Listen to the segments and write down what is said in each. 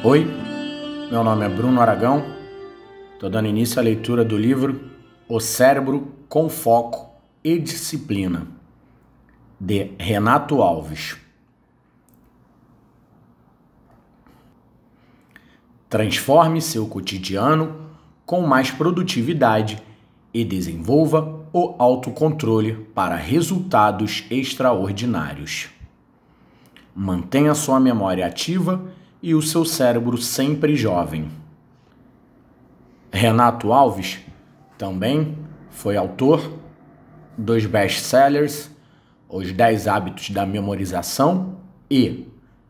Oi, meu nome é Bruno Aragão, estou dando início à leitura do livro O Cérebro com Foco e Disciplina, de Renato Alves. Transforme seu cotidiano com mais produtividade e desenvolva o autocontrole para resultados extraordinários. Mantenha sua memória ativa e o seu cérebro sempre jovem. Renato Alves também foi autor dos best-sellers Os 10 Hábitos da Memorização e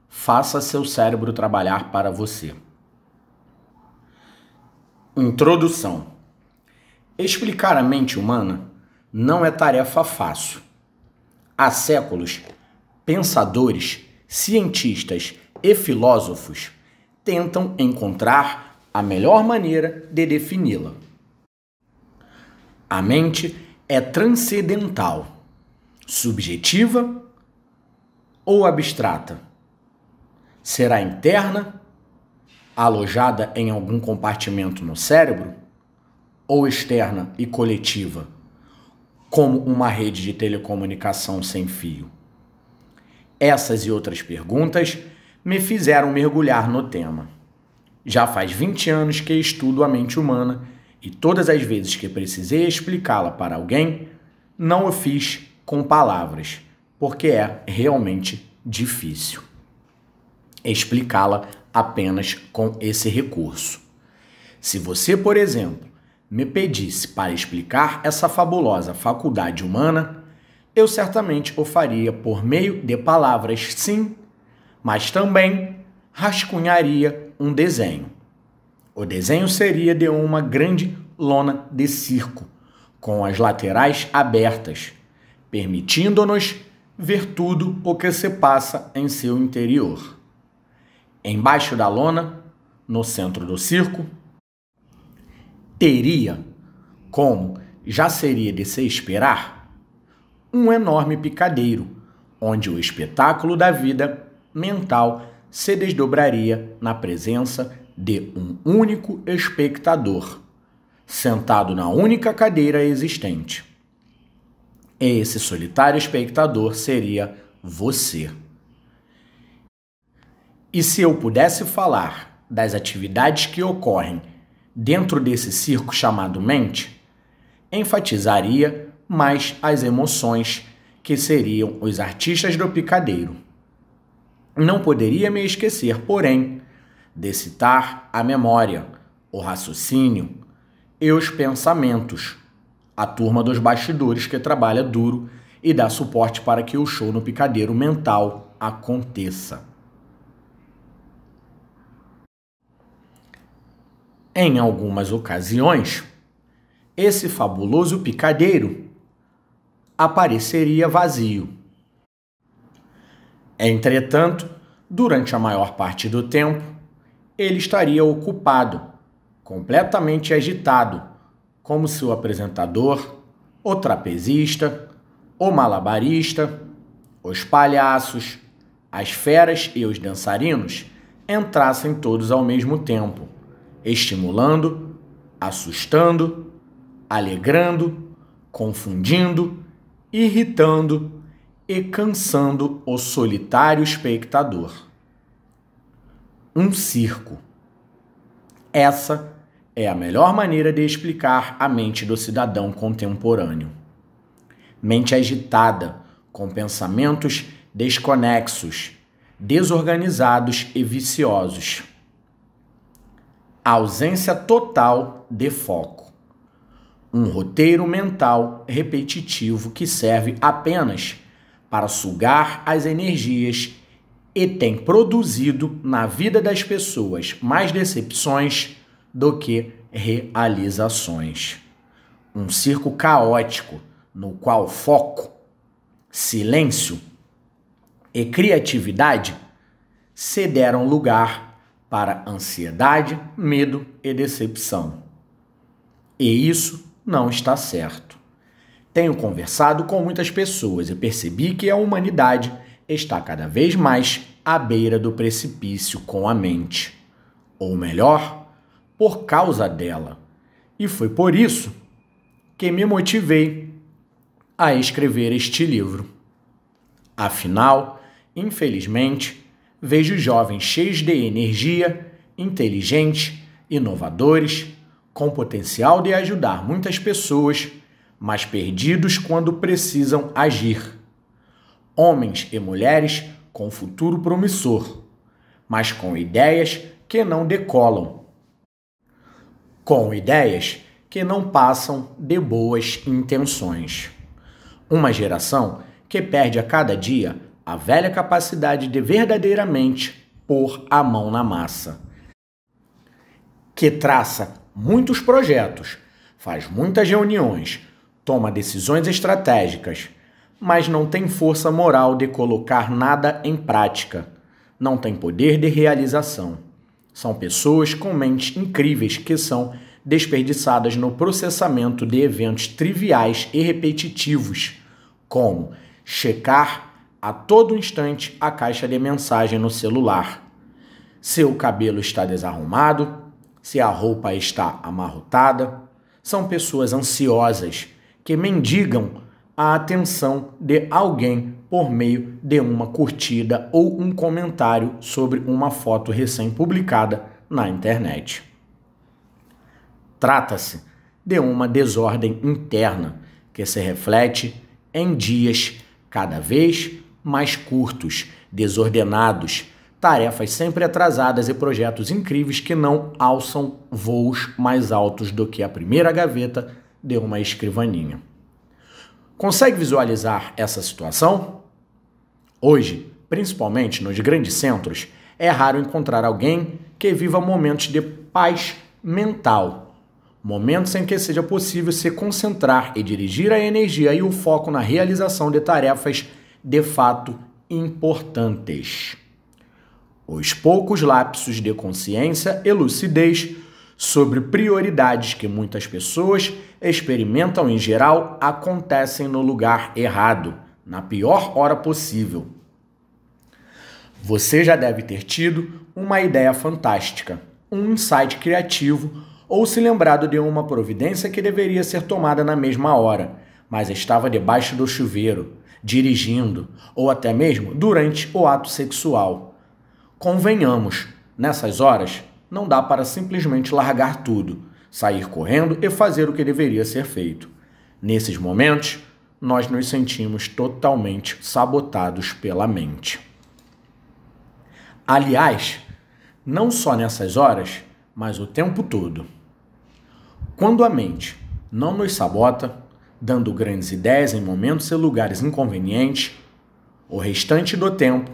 Faça seu cérebro trabalhar para você. Introdução. Explicar a mente humana não é tarefa fácil. Há séculos, pensadores, cientistas e filósofos tentam encontrar a melhor maneira de defini-la. A mente é transcendental, subjetiva ou abstrata? Será interna, alojada em algum compartimento no cérebro, ou externa e coletiva, como uma rede de telecomunicação sem fio? Essas e outras perguntas me fizeram mergulhar no tema. Já faz 20 anos que estudo a mente humana e todas as vezes que precisei explicá-la para alguém, não o fiz com palavras, porque é realmente difícil explicá-la apenas com esse recurso. Se você, por exemplo, me pedisse para explicar essa fabulosa faculdade humana, eu certamente o faria por meio de palavras, sim, mas também rascunharia um desenho. O desenho seria de uma grande lona de circo, com as laterais abertas, permitindo-nos ver tudo o que se passa em seu interior. Embaixo da lona, no centro do circo, teria, como já seria de se esperar, um enorme picadeiro, onde o espetáculo da vida mental se desdobraria na presença de um único espectador, sentado na única cadeira existente. E esse solitário espectador seria você. E se eu pudesse falar das atividades que ocorrem dentro desse circo chamado mente, enfatizaria mais as emoções que seriam os artistas do picadeiro. Não poderia me esquecer, porém, de citar a memória, o raciocínio e os pensamentos, a turma dos bastidores que trabalha duro e dá suporte para que o show no picadeiro mental aconteça. Em algumas ocasiões, esse fabuloso picadeiro apareceria vazio. Entretanto, durante a maior parte do tempo, ele estaria ocupado, completamente agitado, como se o apresentador, o trapezista, o malabarista, os palhaços, as feras e os dançarinos entrassem todos ao mesmo tempo, estimulando, assustando, alegrando, confundindo, irritando e cansando o solitário espectador. Um circo. Essa é a melhor maneira de explicar a mente do cidadão contemporâneo. Mente agitada, com pensamentos desconexos, desorganizados e viciosos. A ausência total de foco. Um roteiro mental repetitivo que serve apenas para sugar as energias e tem produzido na vida das pessoas mais decepções do que realizações. Um circo caótico no qual foco, silêncio e criatividade se deram lugar para ansiedade, medo e decepção. E isso não está certo. Tenho conversado com muitas pessoas e percebi que a humanidade está cada vez mais à beira do precipício com a mente. ou melhor, por causa dela. E foi por isso que me motivei a escrever este livro. Afinal, infelizmente, vejo jovens cheios de energia, inteligentes, inovadores, com potencial de ajudar muitas pessoas, mas perdidos quando precisam agir. Homens e mulheres com futuro promissor, mas com ideias que não decolam. Com ideias que não passam de boas intenções. Uma geração que perde a cada dia a velha capacidade de verdadeiramente pôr a mão na massa. Que traça muitos projetos, faz muitas reuniões, toma decisões estratégicas, mas não tem força moral de colocar nada em prática, não tem poder de realização. São pessoas com mentes incríveis que são desperdiçadas no processamento de eventos triviais e repetitivos, como checar a todo instante a caixa de mensagem no celular, se o cabelo está desarrumado, se a roupa está amarrotada. São pessoas ansiosas que mendigam a atenção de alguém por meio de uma curtida ou um comentário sobre uma foto recém-publicada na internet. Trata-se de uma desordem interna que se reflete em dias cada vez mais curtos, desordenados, tarefas sempre atrasadas e projetos incríveis que não alçam voos mais altos do que a primeira gaveta de uma escrivaninha. Consegue visualizar essa situação? Hoje, principalmente nos grandes centros, é raro encontrar alguém que viva momentos de paz mental, momentos em que seja possível se concentrar e dirigir a energia e o foco na realização de tarefas de fato importantes. Os poucos lapsos de consciência e lucidez sobre prioridades que muitas pessoas experimentam em geral acontecem no lugar errado, na pior hora possível. Você já deve ter tido uma ideia fantástica, um insight criativo ou se lembrado de uma providência que deveria ser tomada na mesma hora, mas estava debaixo do chuveiro, dirigindo ou até mesmo durante o ato sexual. Convenhamos, nessas horas, não dá para simplesmente largar tudo, sair correndo e fazer o que deveria ser feito. Nesses momentos, nós nos sentimos totalmente sabotados pela mente. Aliás, não só nessas horas, mas o tempo todo. Quando a mente não nos sabota, dando grandes ideias em momentos e lugares inconvenientes, o restante do tempo,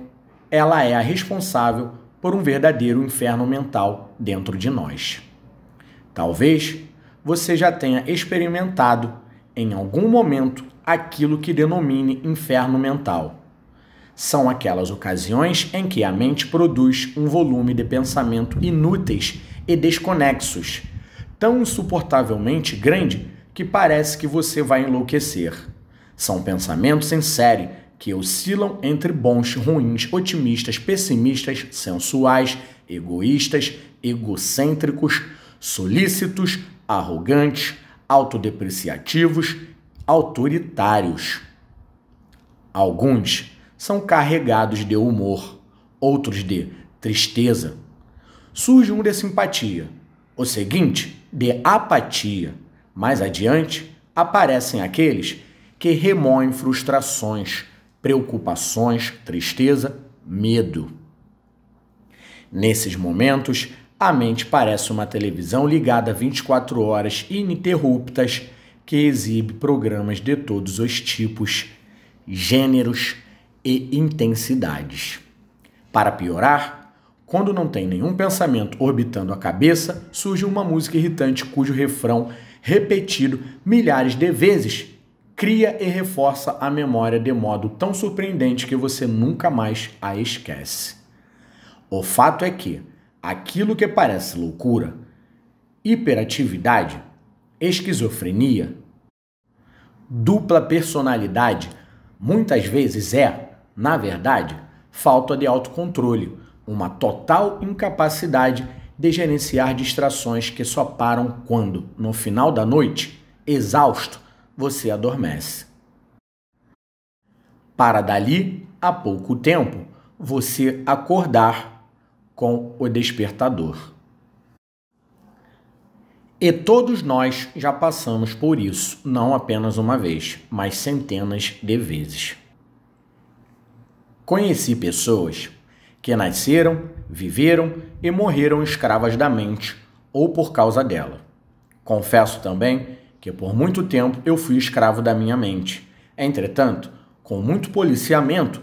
ela é a responsável por um verdadeiro inferno mental dentro de nós. Talvez você já tenha experimentado em algum momento aquilo que denomine inferno mental. São aquelas ocasiões em que a mente produz um volume de pensamento inúteis e desconexos, tão insuportavelmente grande que parece que você vai enlouquecer. São pensamentos em série que oscilam entre bons, ruins, otimistas, pessimistas, sensuais, egoístas, egocêntricos, solícitos, arrogantes, autodepreciativos, autoritários. Alguns são carregados de humor, outros de tristeza. Surge um de simpatia, o seguinte de apatia. Mais adiante, aparecem aqueles que remoem frustrações, preocupações, tristeza, medo. Nesses momentos, a mente parece uma televisão ligada 24 horas ininterruptas que exibe programas de todos os tipos, gêneros e intensidades. Para piorar, quando não tem nenhum pensamento orbitando a cabeça, surge uma música irritante cujo refrão, repetido milhares de vezes, cria e reforça a memória de modo tão surpreendente que você nunca mais a esquece. O fato é que aquilo que parece loucura, hiperatividade, esquizofrenia, dupla personalidade, muitas vezes é, na verdade, falta de autocontrole, uma total incapacidade de gerenciar distrações que só param quando, no final da noite, exausto, você adormece. Para dali a pouco tempo você acordar com o despertador. E todos nós já passamos por isso, não apenas uma vez, mas centenas de vezes. Conheci pessoas que nasceram, viveram e morreram escravas da mente ou por causa dela. Confesso também que por muito tempo eu fui escravo da minha mente. Entretanto, com muito policiamento,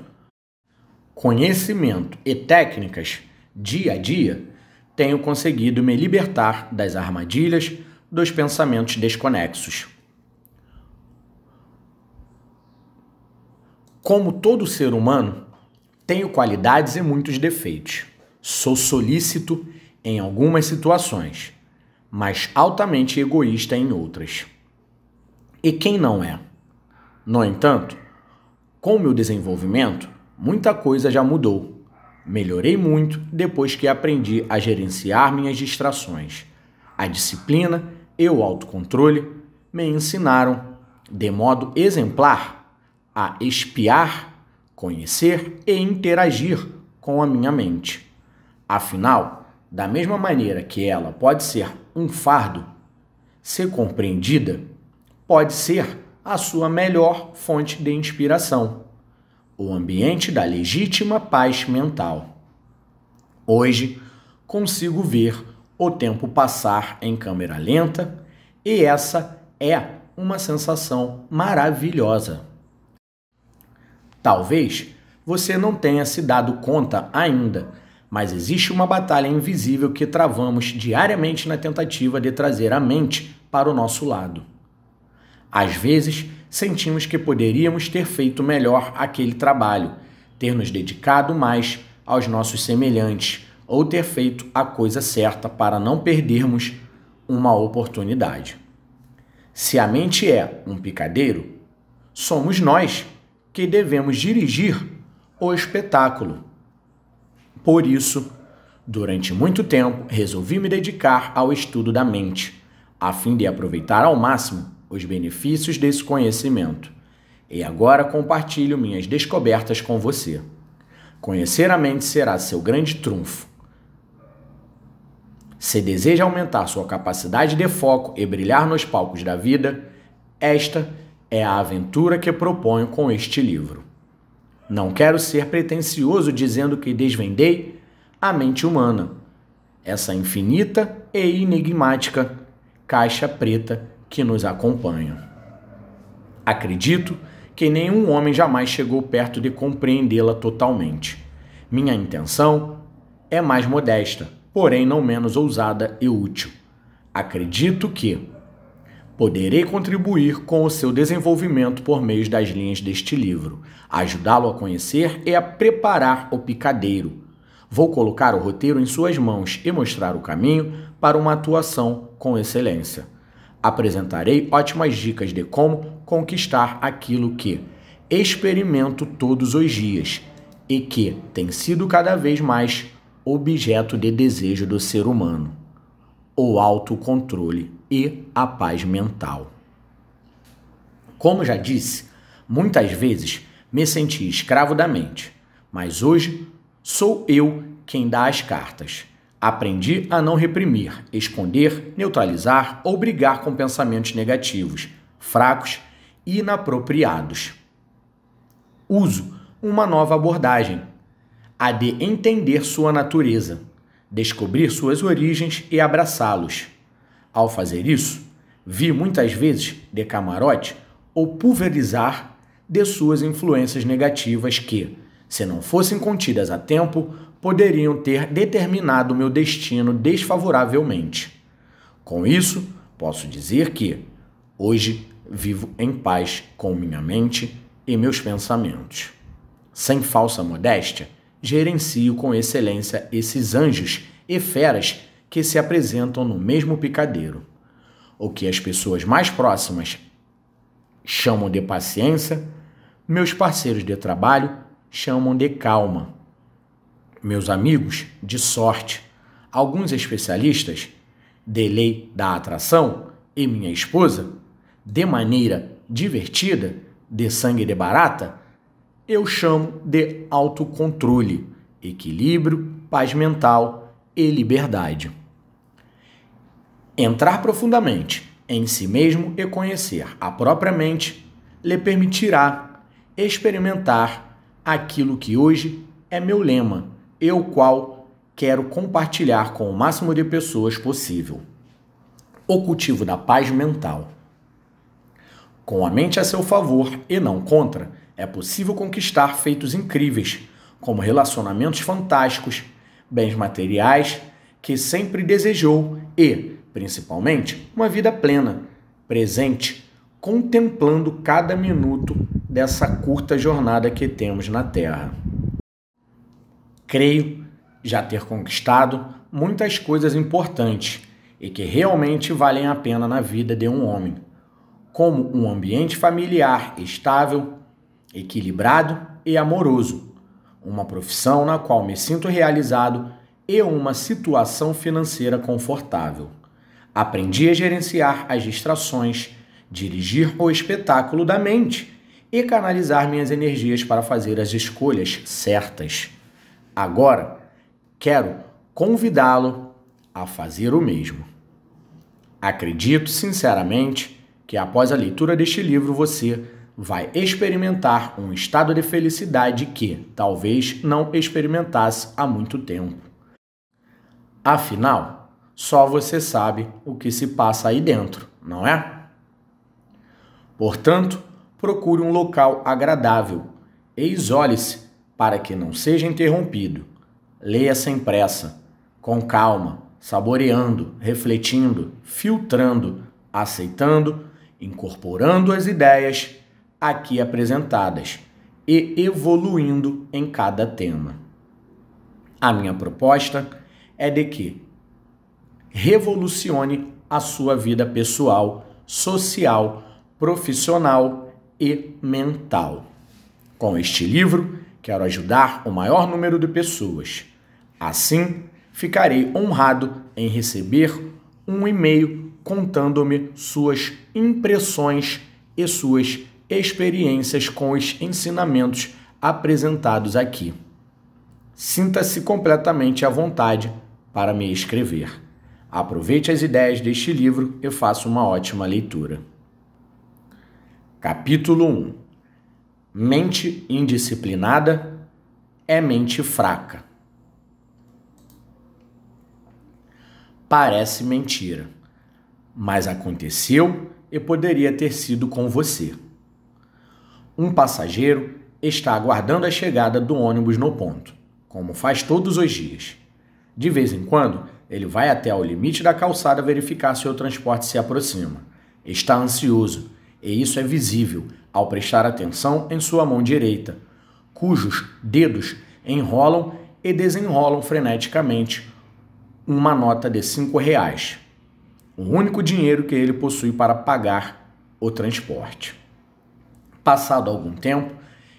conhecimento e técnicas, dia a dia, tenho conseguido me libertar das armadilhas dos pensamentos desconexos. Como todo ser humano, tenho qualidades e muitos defeitos. Sou solícito em algumas situações, mas altamente egoísta em outras. E quem não é? No entanto, com o meu desenvolvimento, muita coisa já mudou. Melhorei muito depois que aprendi a gerenciar minhas distrações. A disciplina e o autocontrole me ensinaram, de modo exemplar, a espiar, conhecer e interagir com a minha mente. Afinal, da mesma maneira que ela pode ser um fardo, ser compreendida pode ser a sua melhor fonte de inspiração, o ambiente da legítima paz mental. Hoje, consigo ver o tempo passar em câmera lenta e essa é uma sensação maravilhosa. Talvez você não tenha se dado conta ainda, mas existe uma batalha invisível que travamos diariamente na tentativa de trazer a mente para o nosso lado. Às vezes, sentimos que poderíamos ter feito melhor aquele trabalho, ter nos dedicado mais aos nossos semelhantes ou ter feito a coisa certa para não perdermos uma oportunidade. Se a mente é um picadeiro, somos nós que devemos dirigir o espetáculo. Por isso, durante muito tempo, resolvi me dedicar ao estudo da mente, a fim de aproveitar ao máximo os benefícios desse conhecimento. E agora compartilho minhas descobertas com você. Conhecer a mente será seu grande trunfo. Se deseja aumentar sua capacidade de foco e brilhar nos palcos da vida, esta é a aventura que proponho com este livro. Não quero ser pretensioso dizendo que desvendei a mente humana, essa infinita e enigmática caixa preta que nos acompanha. Acredito que nenhum homem jamais chegou perto de compreendê-la totalmente. Minha intenção é mais modesta, porém não menos ousada e útil. Acredito que poderei contribuir com o seu desenvolvimento por meio das linhas deste livro, ajudá-lo a conhecer e a preparar o picadeiro. Vou colocar o roteiro em suas mãos e mostrar o caminho para uma atuação com excelência. Apresentarei ótimas dicas de como conquistar aquilo que experimento todos os dias e que tem sido cada vez mais objeto de desejo do ser humano: o autocontrole e a paz mental. Como já disse, muitas vezes me senti escravo da mente, mas hoje sou eu quem dá as cartas. Aprendi a não reprimir, esconder, neutralizar ou brigar com pensamentos negativos, fracos e inapropriados. Uso uma nova abordagem, a de entender sua natureza, descobrir suas origens e abraçá-los. Ao fazer isso, vi muitas vezes de camarote ou pulverizar de suas influências negativas que, se não fossem contidas a tempo, poderiam ter determinado meu destino desfavoravelmente. Com isso, posso dizer que hoje vivo em paz com minha mente e meus pensamentos. Sem falsa modéstia, gerencio com excelência esses anjos e feras que se apresentam no mesmo picadeiro. O que as pessoas mais próximas chamam de paciência, meus parceiros de trabalho chamam de calma. Meus amigos, de sorte, alguns especialistas de lei da atração e minha esposa, de maneira divertida, de sangue de barata, eu chamo de autocontrole, equilíbrio, paz mental e liberdade. Entrar profundamente em si mesmo e conhecer a própria mente lhe permitirá experimentar aquilo que hoje é meu lema e o qual quero compartilhar com o máximo de pessoas possível. O cultivo da paz mental. Com a mente a seu favor e não contra, é possível conquistar feitos incríveis, como relacionamentos fantásticos, bens materiais que sempre desejou e, principalmente, uma vida plena, presente, contemplando cada minuto dessa curta jornada que temos na Terra. Creio já ter conquistado muitas coisas importantes e que realmente valem a pena na vida de um homem, como um ambiente familiar estável, equilibrado e amoroso, uma profissão na qual me sinto realizado e uma situação financeira confortável. Aprendi a gerenciar as distrações, dirigir o espetáculo da mente e canalizar minhas energias para fazer as escolhas certas. Agora, quero convidá-lo a fazer o mesmo. Acredito sinceramente que após a leitura deste livro você vai experimentar um estado de felicidade que talvez não experimentasse há muito tempo. Afinal, só você sabe o que se passa aí dentro, não é? Portanto, procure um local agradável e isole-se para que não seja interrompido. Leia sem pressa, com calma, saboreando, refletindo, filtrando, aceitando, incorporando as ideias aqui apresentadas e evoluindo em cada tema. A minha proposta é de que revolucione a sua vida pessoal, social, profissional e mental. Com este livro, quero ajudar o maior número de pessoas. Assim, ficarei honrado em receber um e-mail contando-me suas impressões e suas experiências com os ensinamentos apresentados aqui. Sinta-se completamente à vontade para me escrever. Aproveite as ideias deste livro e faça uma ótima leitura. Capítulo 1. Mente indisciplinada é mente fraca. Parece mentira, mas aconteceu e poderia ter sido com você. Um passageiro está aguardando a chegada do ônibus no ponto, como faz todos os dias. De vez em quando, ele vai até ao limite da calçada verificar se o transporte se aproxima. Está ansioso, e isso é visível ao prestar atenção em sua mão direita, cujos dedos enrolam e desenrolam freneticamente uma nota de R$5, o único dinheiro que ele possui para pagar o transporte. Passado algum tempo,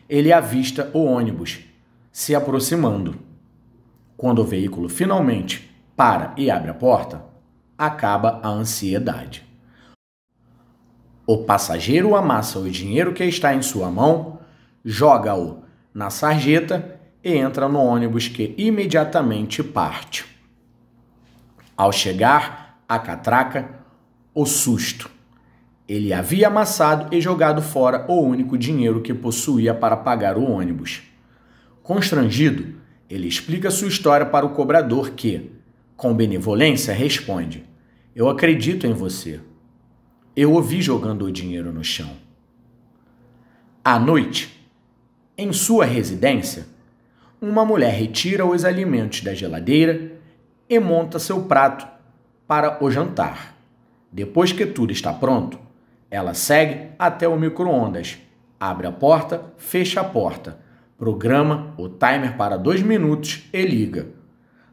ele avista o ônibus se aproximando. Quando o veículo finalmente para e abre a porta, acaba a ansiedade. O passageiro amassa o dinheiro que está em sua mão, joga-o na sarjeta e entra no ônibus que imediatamente parte. Ao chegar à catraca, o susto. Ele havia amassado e jogado fora o único dinheiro que possuía para pagar o ônibus. Constrangido, ele explica sua história para o cobrador que, com benevolência, responde: "Eu acredito em você. Eu o vi jogando o dinheiro no chão." À noite, em sua residência, uma mulher retira os alimentos da geladeira e monta seu prato para o jantar. Depois que tudo está pronto, ela segue até o micro-ondas, abre a porta, fecha a porta, programa o timer para 2 minutos e liga.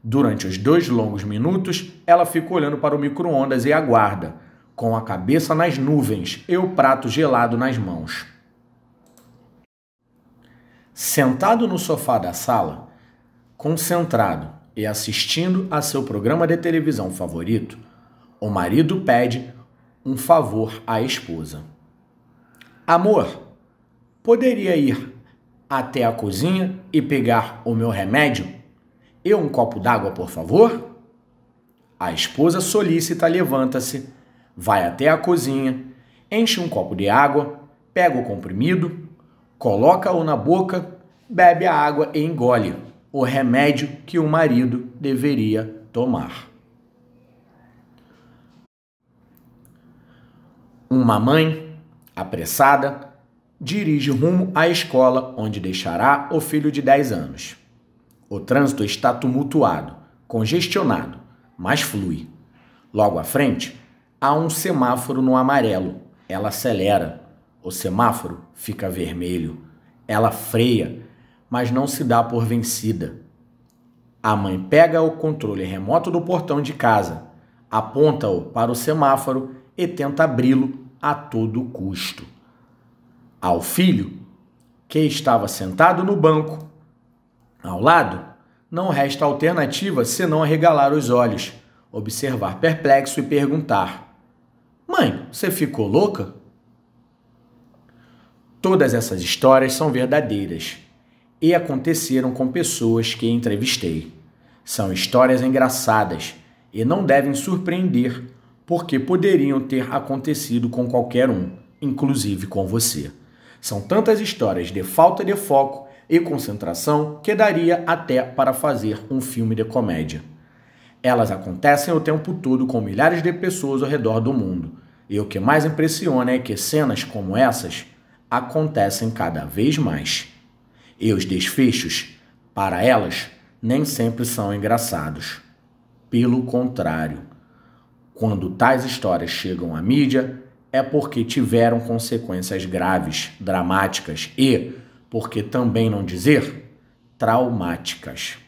Durante os 2 longos minutos, ela fica olhando para o micro-ondas e aguarda, com a cabeça nas nuvens e o prato gelado nas mãos. Sentado no sofá da sala, concentrado e assistindo a seu programa de televisão favorito, o marido pede um favor à esposa. Amor, poderia ir até a cozinha e pegar o meu remédio? E um copo d'água, por favor? A esposa solícita levanta-se, vai até a cozinha, enche um copo de água, pega o comprimido, coloca-o na boca, bebe a água e engole o remédio que o marido deveria tomar. Uma mãe, apressada, dirige rumo à escola onde deixará o filho de 10 anos. O trânsito está tumultuado, congestionado, mas flui. Logo à frente, há um semáforo no amarelo. Ela acelera. O semáforo fica vermelho. Ela freia, mas não se dá por vencida. A mãe pega o controle remoto do portão de casa, aponta-o para o semáforo e tenta abri-lo a todo custo. Ao filho, que estava sentado no banco ao lado, não resta alternativa senão arregalar os olhos, observar perplexo e perguntar: Mãe, você ficou louca? Todas essas histórias são verdadeiras e aconteceram com pessoas que entrevistei. São histórias engraçadas e não devem surpreender, porque poderiam ter acontecido com qualquer um, inclusive com você. São tantas histórias de falta de foco e concentração que daria até para fazer um filme de comédia. Elas acontecem o tempo todo com milhares de pessoas ao redor do mundo. E o que mais impressiona é que cenas como essas acontecem cada vez mais. E os desfechos, para elas, nem sempre são engraçados. Pelo contrário, quando tais histórias chegam à mídia, é porque tiveram consequências graves, dramáticas e, por que também não dizer, traumáticas.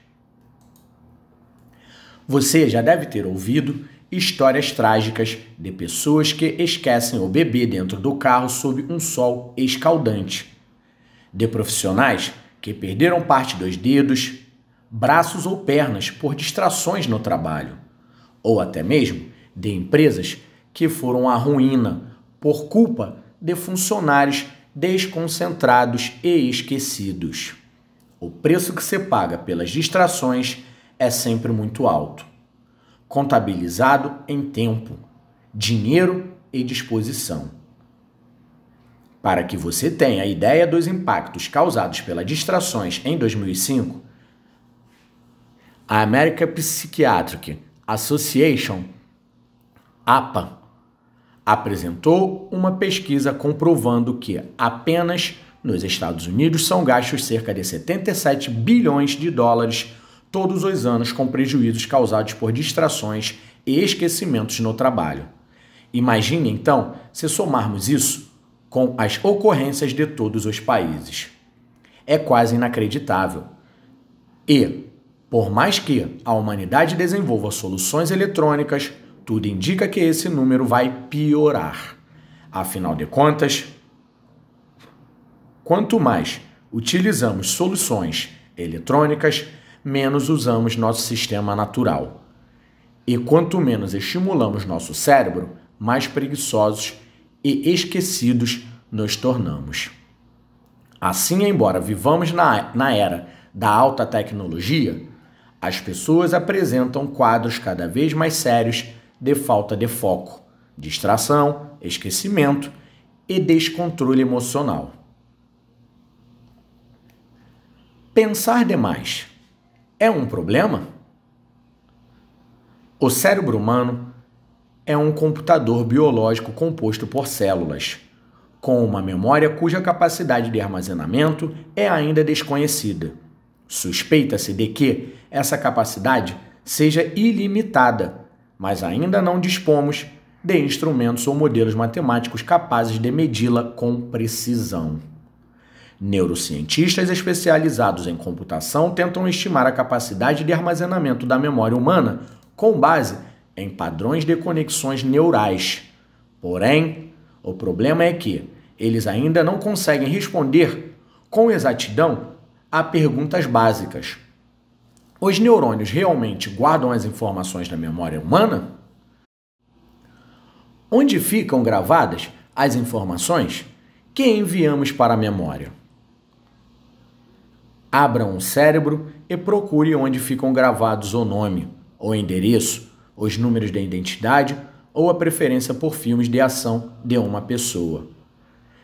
Você já deve ter ouvido histórias trágicas de pessoas que esquecem o bebê dentro do carro sob um sol escaldante, de profissionais que perderam parte dos dedos, braços ou pernas por distrações no trabalho, ou até mesmo de empresas que foram à ruína por culpa de funcionários desconcentrados e esquecidos. O preço que se paga pelas distrações é sempre muito alto, contabilizado em tempo, dinheiro e disposição. Para que você tenha a ideia dos impactos causados pelas distrações em 2005, a American Psychiatric Association, APA, apresentou uma pesquisa comprovando que apenas nos Estados Unidos são gastos cerca de 77 bilhões de dólares todos os anos com prejuízos causados por distrações e esquecimentos no trabalho. Imagine, então, se somarmos isso com as ocorrências de todos os países. É quase inacreditável. E, por mais que a humanidade desenvolva soluções eletrônicas, tudo indica que esse número vai piorar. Afinal de contas, quanto mais utilizamos soluções eletrônicas, menos usamos nosso sistema natural. E quanto menos estimulamos nosso cérebro, mais preguiçosos e esquecidos nos tornamos. Assim, embora vivamos na era da alta tecnologia, as pessoas apresentam quadros cada vez mais sérios de falta de foco, distração, esquecimento e descontrole emocional. Pensar demais é um problema? O cérebro humano é um computador biológico composto por células, com uma memória cuja capacidade de armazenamento é ainda desconhecida. Suspeita-se de que essa capacidade seja ilimitada, mas ainda não dispomos de instrumentos ou modelos matemáticos capazes de medi-la com precisão. Neurocientistas especializados em computação tentam estimar a capacidade de armazenamento da memória humana com base em padrões de conexões neurais. Porém, o problema é que eles ainda não conseguem responder com exatidão a perguntas básicas. Os neurônios realmente guardam as informações na memória humana? Onde ficam gravadas as informações que enviamos para a memória? Abra um cérebro e procure onde ficam gravados o nome, o endereço, os números da identidade ou a preferência por filmes de ação de uma pessoa.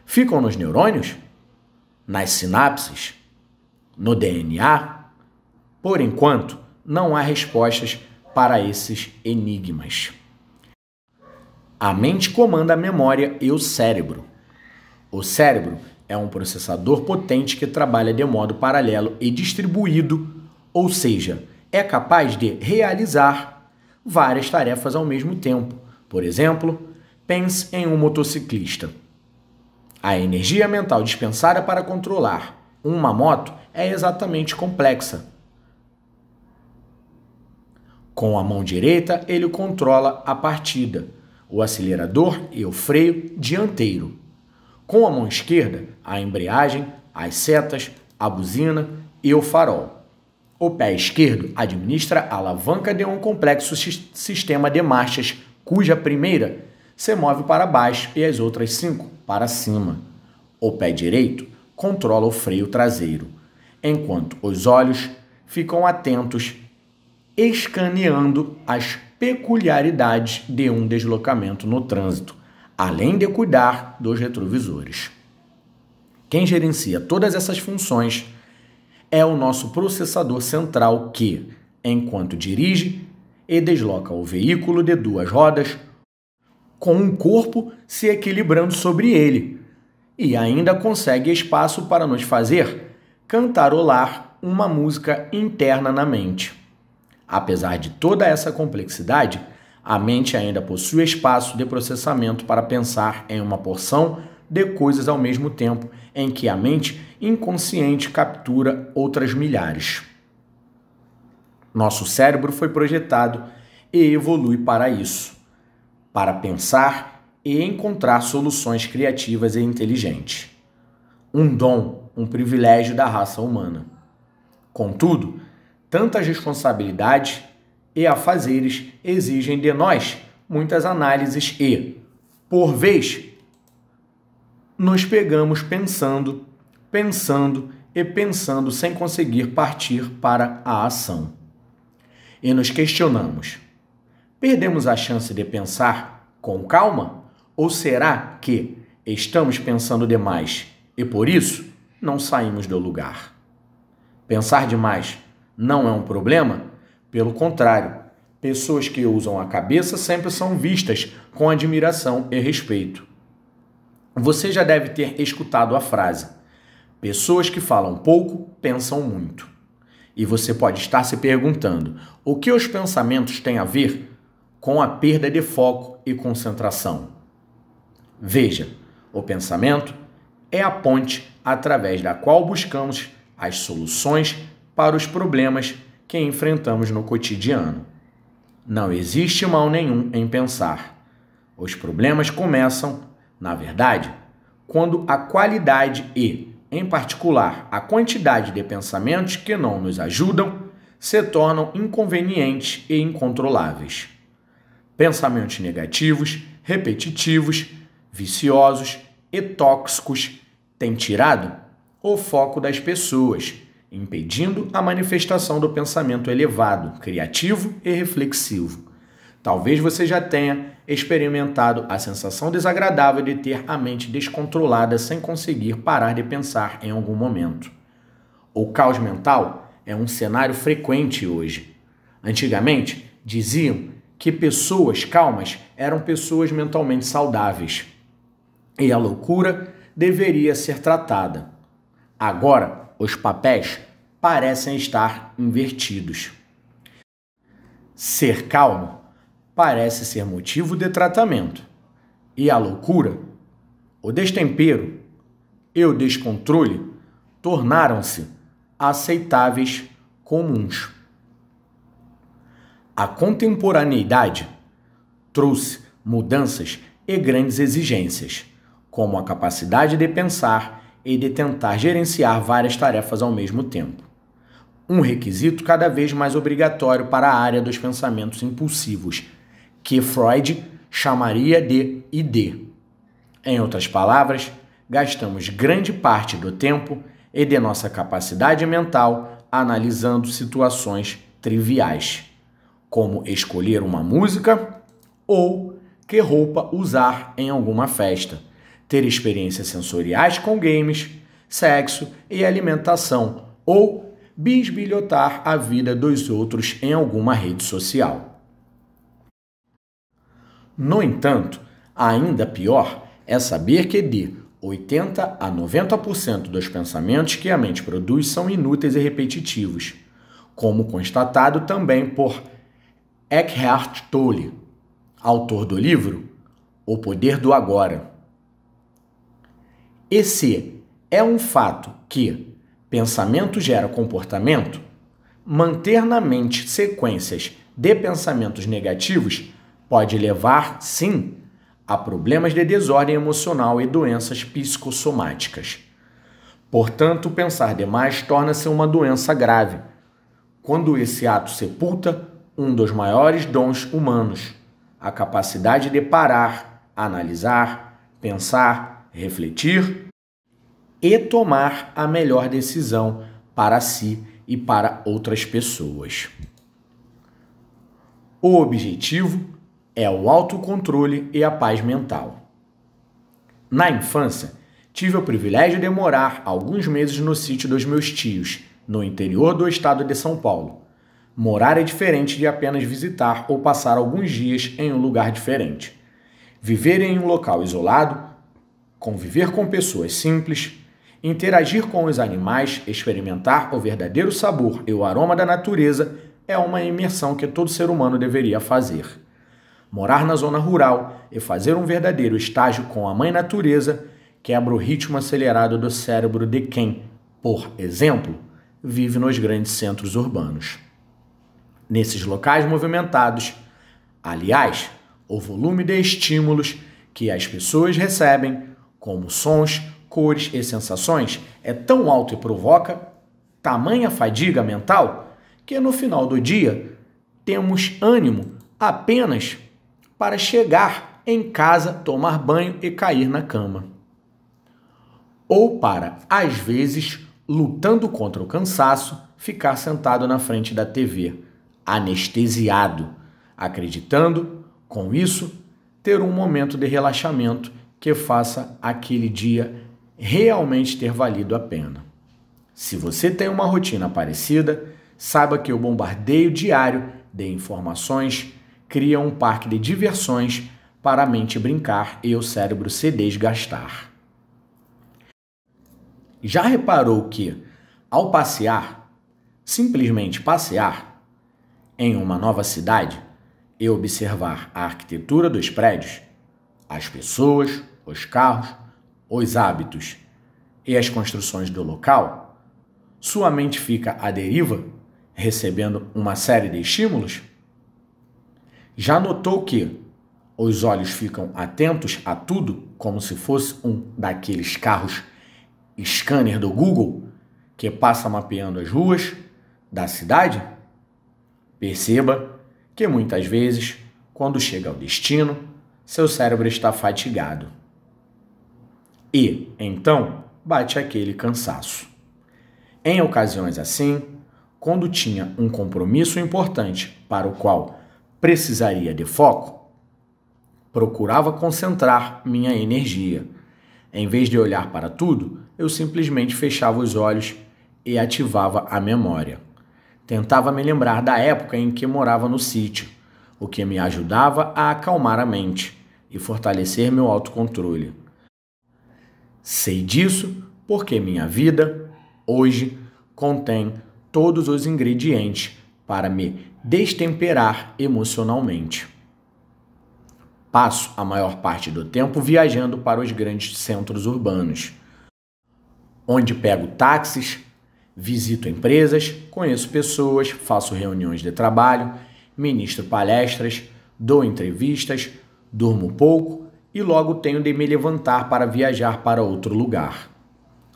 Ficam nos neurônios? Nas sinapses? No DNA? Por enquanto, não há respostas para esses enigmas. A mente comanda a memória e o cérebro. O cérebro é um processador potente que trabalha de modo paralelo e distribuído, ou seja, é capaz de realizar várias tarefas ao mesmo tempo. Por exemplo, pense em um motociclista. A energia mental dispensada para controlar uma moto é exatamente complexa. Com a mão direita, ele controla a partida, o acelerador e o freio dianteiro. Com a mão esquerda, a embreagem, as setas, a buzina e o farol. O pé esquerdo administra a alavanca de um complexo sistema de marchas, cuja primeira se move para baixo e as outras 5 para cima. O pé direito controla o freio traseiro, enquanto os olhos ficam atentos, escaneando as peculiaridades de um deslocamento no trânsito, além de cuidar dos retrovisores. Quem gerencia todas essas funções é o nosso processador central que, enquanto dirige e desloca o veículo de 2 rodas, com um corpo se equilibrando sobre ele, e ainda consegue espaço para nos fazer cantarolar uma música interna na mente. Apesar de toda essa complexidade, a mente ainda possui espaço de processamento para pensar em uma porção de coisas ao mesmo tempo em que a mente inconsciente captura outras milhares. Nosso cérebro foi projetado e evolui para isso, para pensar e encontrar soluções criativas e inteligentes. Um dom, um privilégio da raça humana. Contudo, tantas responsabilidades e afazeres exigem de nós muitas análises e, por vez, nos pegamos pensando e pensando sem conseguir partir para a ação. E nos questionamos: perdemos a chance de pensar com calma? Ou será que estamos pensando demais e por isso não saímos do lugar? Pensar demais não é um problema? Pelo contrário, pessoas que usam a cabeça sempre são vistas com admiração e respeito. Você já deve ter escutado a frase: pessoas que falam pouco pensam muito. E você pode estar se perguntando: o que os pensamentos têm a ver com a perda de foco e concentração? Veja, o pensamento é a ponte através da qual buscamos as soluções para os problemas que enfrentamos no cotidiano. Não existe mal nenhum em pensar. Os problemas começam, na verdade, quando a qualidade e, em particular, a quantidade de pensamentos que não nos ajudam se tornam inconvenientes e incontroláveis. Pensamentos negativos, repetitivos, viciosos e tóxicos têm tirado o foco das pessoas, impedindo a manifestação do pensamento elevado, criativo e reflexivo. Talvez você já tenha experimentado a sensação desagradável de ter a mente descontrolada sem conseguir parar de pensar em algum momento. O caos mental é um cenário frequente hoje. Antigamente, diziam que pessoas calmas eram pessoas mentalmente saudáveis e a loucura deveria ser tratada. Agora, os papéis parecem estar invertidos. Ser calmo parece ser motivo de tratamento, e a loucura, o destempero e o descontrole tornaram-se aceitáveis, comuns. A contemporaneidade trouxe mudanças e grandes exigências, como a capacidade de pensar e de tentar gerenciar várias tarefas ao mesmo tempo. um requisito cada vez mais obrigatório para a área dos pensamentos impulsivos, que Freud chamaria de ID. Em outras palavras, gastamos grande parte do tempo e de nossa capacidade mental analisando situações triviais, como escolher uma música ou que roupa usar em alguma festa, ter experiências sensoriais com games, sexo e alimentação ou bisbilhotar a vida dos outros em alguma rede social. No entanto, ainda pior é saber que de 80 a 90% dos pensamentos que a mente produz são inúteis e repetitivos, como constatado também por Eckhart Tolle, autor do livro O Poder do Agora. Esse é um fato que pensamento gera comportamento. Manter na mente sequências de pensamentos negativos pode levar, sim, a problemas de desordem emocional e doenças psicossomáticas. Portanto, pensar demais torna-se uma doença grave, quando esse ato sepulta um dos maiores dons humanos, a capacidade de parar, analisar, pensar, refletir e tomar a melhor decisão para si e para outras pessoas. O objetivo é o autocontrole e a paz mental. Na infância, tive o privilégio de morar alguns meses no sítio dos meus tios, no interior do estado de São Paulo. Morar é diferente de apenas visitar ou passar alguns dias em um lugar diferente. Viver em um local isolado, conviver com pessoas simples, interagir com os animais, experimentar o verdadeiro sabor e o aroma da natureza é uma imersão que todo ser humano deveria fazer. Morar na zona rural e fazer um verdadeiro estágio com a mãe natureza quebra o ritmo acelerado do cérebro de quem, por exemplo, vive nos grandes centros urbanos. Nesses locais movimentados, aliás, o volume de estímulos que as pessoas recebem, como sons, cores e sensações, é tão alto e provoca tamanha fadiga mental que no final do dia temos ânimo apenas para chegar em casa, tomar banho e cair na cama. Ou para, às vezes, lutando contra o cansaço, ficar sentado na frente da TV, anestesiado, acreditando, com isso, ter um momento de relaxamento que faça aquele dia realmente ter valido a pena. Se você tem uma rotina parecida, saiba que o bombardeio diário de informações cria um parque de diversões para a mente brincar e o cérebro se desgastar. Já reparou que, ao passear, simplesmente passear, em uma nova cidade e observar a arquitetura dos prédios, as pessoas, os carros, os hábitos e as construções do local, sua mente fica à deriva, recebendo uma série de estímulos? Já notou que os olhos ficam atentos a tudo como se fosse um daqueles carros scanner do Google que passa mapeando as ruas da cidade? Perceba que muitas vezes, quando chega ao destino, seu cérebro está fatigado. E, então, bate aquele cansaço. Em ocasiões assim, quando tinha um compromisso importante para o qual precisaria de foco, procurava concentrar minha energia. Em vez de olhar para tudo, eu simplesmente fechava os olhos e ativava a memória. Tentava me lembrar da época em que morava no sítio, o que me ajudava a acalmar a mente e fortalecer meu autocontrole. Sei disso porque minha vida, hoje, contém todos os ingredientes para me destemperar emocionalmente. Passo a maior parte do tempo viajando para os grandes centros urbanos, onde pego táxis, visito empresas, conheço pessoas, faço reuniões de trabalho, ministro palestras, dou entrevistas, durmo pouco e logo tenho de me levantar para viajar para outro lugar.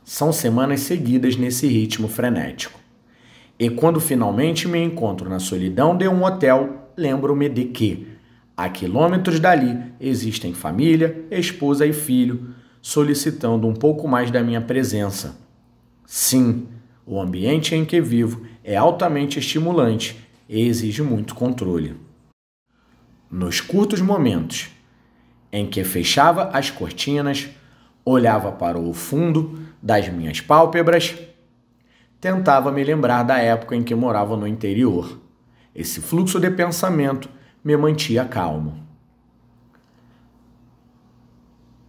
São semanas seguidas nesse ritmo frenético. E quando finalmente me encontro na solidão de um hotel, lembro-me de que, a quilômetros dali, existem família, esposa e filho, solicitando um pouco mais da minha presença. Sim, o ambiente em que vivo é altamente estimulante e exige muito controle. Nos curtos momentos em que fechava as cortinas, olhava para o fundo das minhas pálpebras, tentava me lembrar da época em que morava no interior. Esse fluxo de pensamento me mantia calmo.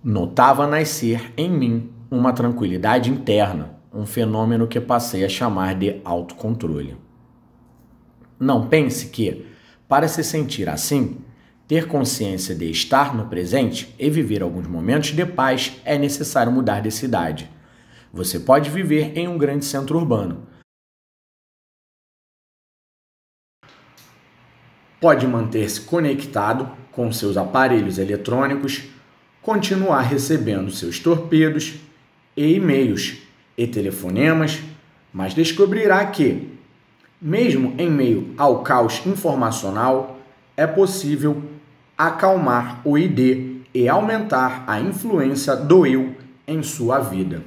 Notava nascer em mim uma tranquilidade interna, um fenômeno que passei a chamar de autocontrole. Não pense que, para se sentir assim, ter consciência de estar no presente e viver alguns momentos de paz é necessário mudar de cidade. Você pode viver em um grande centro urbano. Pode manter-se conectado com seus aparelhos eletrônicos, continuar recebendo seus torpedos e e-mails e telefonemas, mas descobrirá que, mesmo em meio ao caos informacional, é possível acalmar o ID e aumentar a influência do eu em sua vida.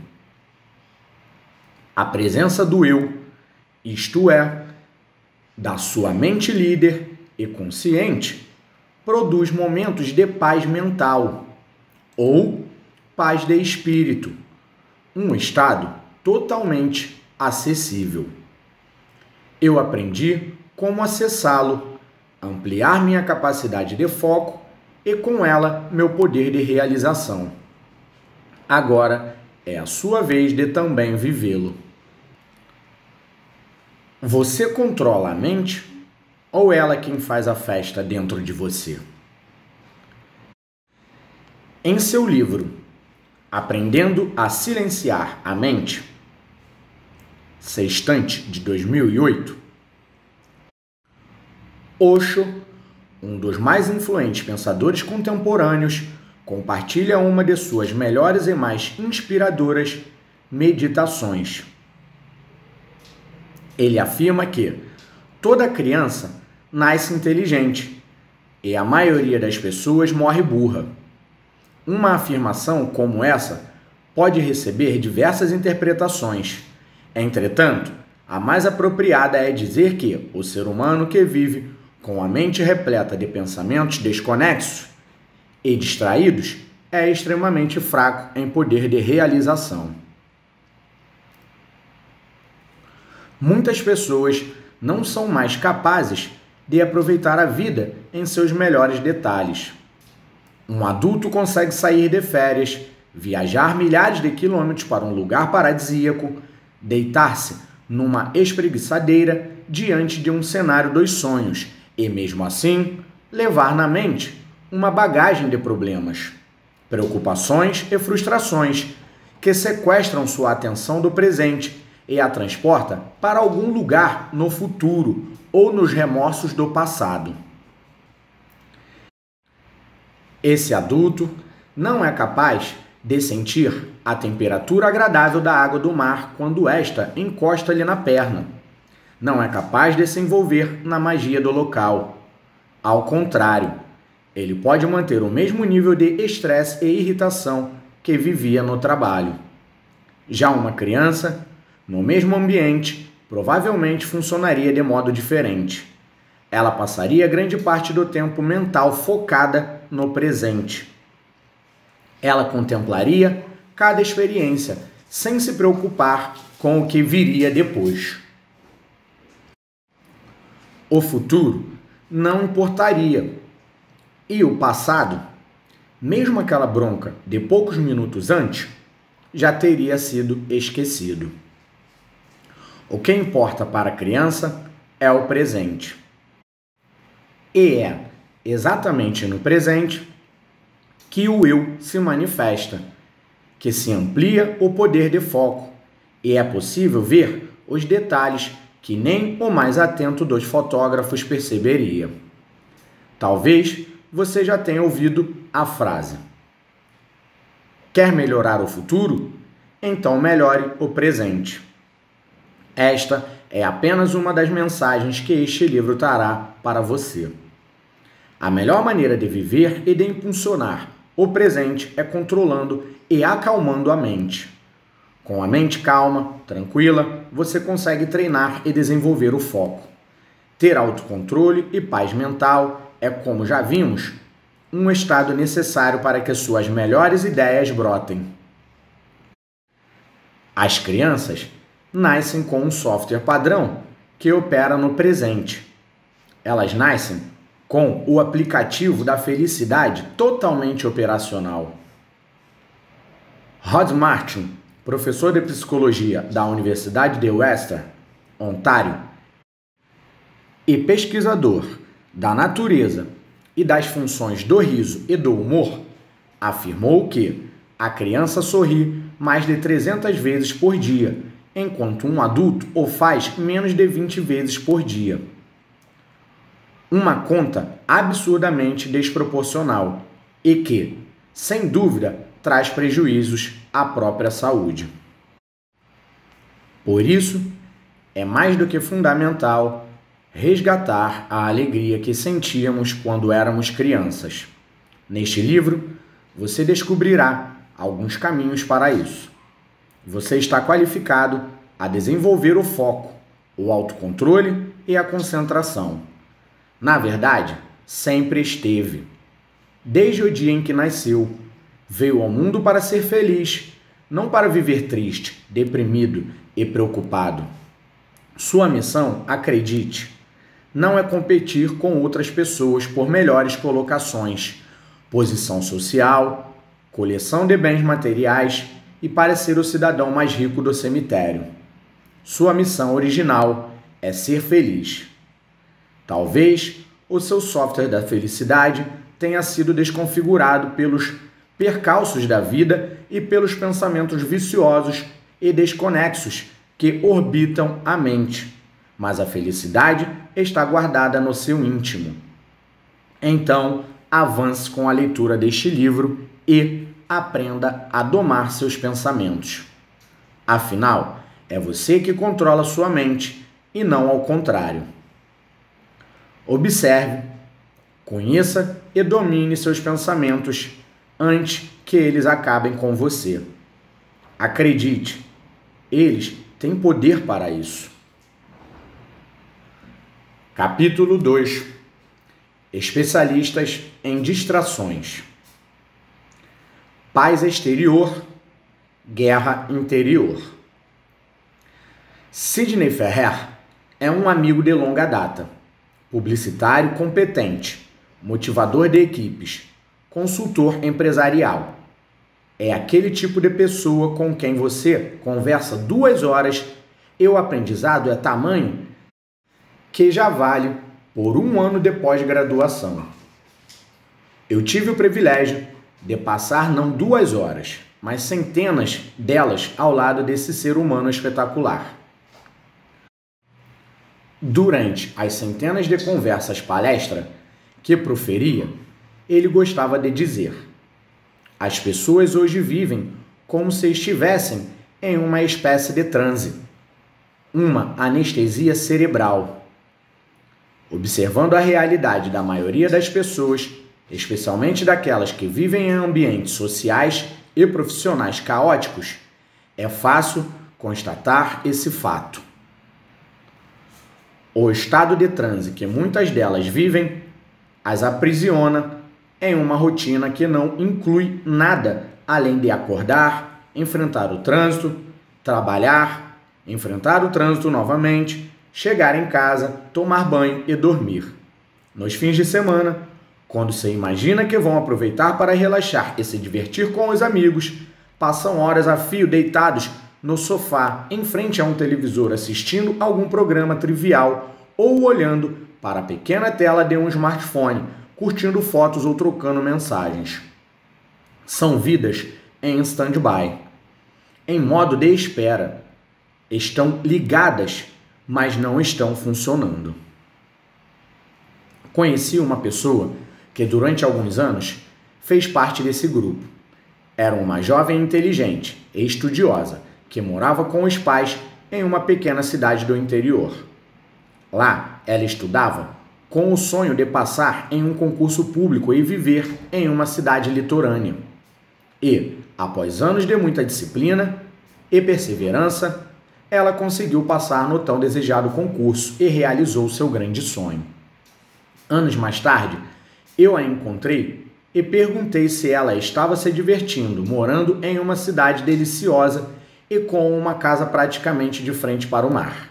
A presença do eu, isto é, da sua mente líder e consciente, produz momentos de paz mental ou paz de espírito, um estado totalmente acessível. Eu aprendi como acessá-lo, ampliar minha capacidade de foco e, com ela, meu poder de realização. Agora é a sua vez de também vivê-lo. Você controla a mente ou ela quem faz a festa dentro de você? Em seu livro Aprendendo a Silenciar a Mente, Sextante, de 2008, Osho, um dos mais influentes pensadores contemporâneos, compartilha uma de suas melhores e mais inspiradoras meditações. Ele afirma que toda criança nasce inteligente e a maioria das pessoas morre burra. Uma afirmação como essa pode receber diversas interpretações. Entretanto, a mais apropriada é dizer que o ser humano que vive com a mente repleta de pensamentos desconexos e distraídos é extremamente fraco em poder de realização. Muitas pessoas não são mais capazes de aproveitar a vida em seus melhores detalhes. Um adulto consegue sair de férias, viajar milhares de quilômetros para um lugar paradisíaco, deitar-se numa espreguiçadeira diante de um cenário dos sonhos e, mesmo assim, levar na mente uma bagagem de problemas, preocupações e frustrações que sequestram sua atenção do presente e a transporta para algum lugar no futuro ou nos remorsos do passado. Esse adulto não é capaz de sentir a temperatura agradável da água do mar quando esta encosta-lhe na perna. Não é capaz de se envolver na magia do local. Ao contrário, ele pode manter o mesmo nível de estresse e irritação que vivia no trabalho. Já uma criança, no mesmo ambiente, provavelmente funcionaria de modo diferente. Ela passaria grande parte do tempo mental focada no presente. Ela contemplaria cada experiência, sem se preocupar com o que viria depois. O futuro não importaria. E o passado, mesmo aquela bronca de poucos minutos antes, já teria sido esquecido. O que importa para a criança é o presente. E é exatamente no presente que o eu se manifesta, que se amplia o poder de foco, e é possível ver os detalhes que nem o mais atento dos fotógrafos perceberia. Talvez você já tenha ouvido a frase: quer melhorar o futuro? Então melhore o presente. Esta é apenas uma das mensagens que este livro trará para você. A melhor maneira de viver e de impulsionar o presente é controlando e acalmando a mente. Com a mente calma, tranquila, você consegue treinar e desenvolver o foco. Ter autocontrole e paz mental é, como já vimos, um estado necessário para que suas melhores ideias brotem. As crianças nascem com um software padrão que opera no presente. Elas nascem com o aplicativo da felicidade totalmente operacional. Rod Martin, professor de psicologia da Universidade de Western, Ontário, e pesquisador da natureza e das funções do riso e do humor, afirmou que a criança sorri mais de 300 vezes por dia, enquanto um adulto o faz menos de 20 vezes por dia. Uma conta absurdamente desproporcional e que, sem dúvida, traz prejuízos à própria saúde. Por isso, é mais do que fundamental resgatar a alegria que sentíamos quando éramos crianças. Neste livro, você descobrirá alguns caminhos para isso. Você está qualificado a desenvolver o foco, o autocontrole e a concentração. Na verdade, sempre esteve. Desde o dia em que nasceu, veio ao mundo para ser feliz, não para viver triste, deprimido e preocupado. Sua missão, acredite, não é competir com outras pessoas por melhores colocações, posição social, coleção de bens materiais e parecer o cidadão mais rico do cemitério. Sua missão original é ser feliz. Talvez o seu software da felicidade tenha sido desconfigurado pelos percalços da vida e pelos pensamentos viciosos e desconexos que orbitam a mente, mas a felicidade está guardada no seu íntimo. Então, avance com a leitura deste livro e aprenda a domar seus pensamentos. Afinal, é você que controla sua mente e não ao contrário. Observe, conheça e domine seus pensamentos antes que eles acabem com você. Acredite, eles têm poder para isso. Capítulo 2. Especialistas em distrações. Paz exterior, guerra interior. Sidney Ferrer é um amigo de longa data, publicitário competente, motivador de equipes, consultor empresarial. É aquele tipo de pessoa com quem você conversa 2 horas e o aprendizado é tamanho que já vale por 1 ano de pós-graduação. Eu tive o privilégio de passar não 2 horas, mas centenas delas ao lado desse ser humano espetacular. Durante as centenas de conversas palestra que proferia, ele gostava de dizer: as pessoas hoje vivem como se estivessem em uma espécie de transe, uma anestesia cerebral. Observando a realidade da maioria das pessoas, especialmente daquelas que vivem em ambientes sociais e profissionais caóticos, é fácil constatar esse fato. O estado de transe que muitas delas vivem as aprisiona em uma rotina que não inclui nada além de acordar, enfrentar o trânsito, trabalhar, enfrentar o trânsito novamente, chegar em casa, tomar banho e dormir. Nos fins de semana, quando se imagina que vão aproveitar para relaxar e se divertir com os amigos, passam horas a fio deitados no sofá, em frente a um televisor, assistindo algum programa trivial ou olhando para a pequena tela de um smartphone, curtindo fotos ou trocando mensagens. São vidas em stand-by, em modo de espera. Estão ligadas, mas não estão funcionando. Conheci uma pessoa que durante alguns anos fez parte desse grupo. Era uma jovem inteligente e estudiosa que morava com os pais em uma pequena cidade do interior. Lá, ela estudava com o sonho de passar em um concurso público e viver em uma cidade litorânea. E, após anos de muita disciplina e perseverança, ela conseguiu passar no tão desejado concurso e realizou seu grande sonho. Anos mais tarde, eu a encontrei e perguntei se ela estava se divertindo, morando em uma cidade deliciosa e com uma casa praticamente de frente para o mar.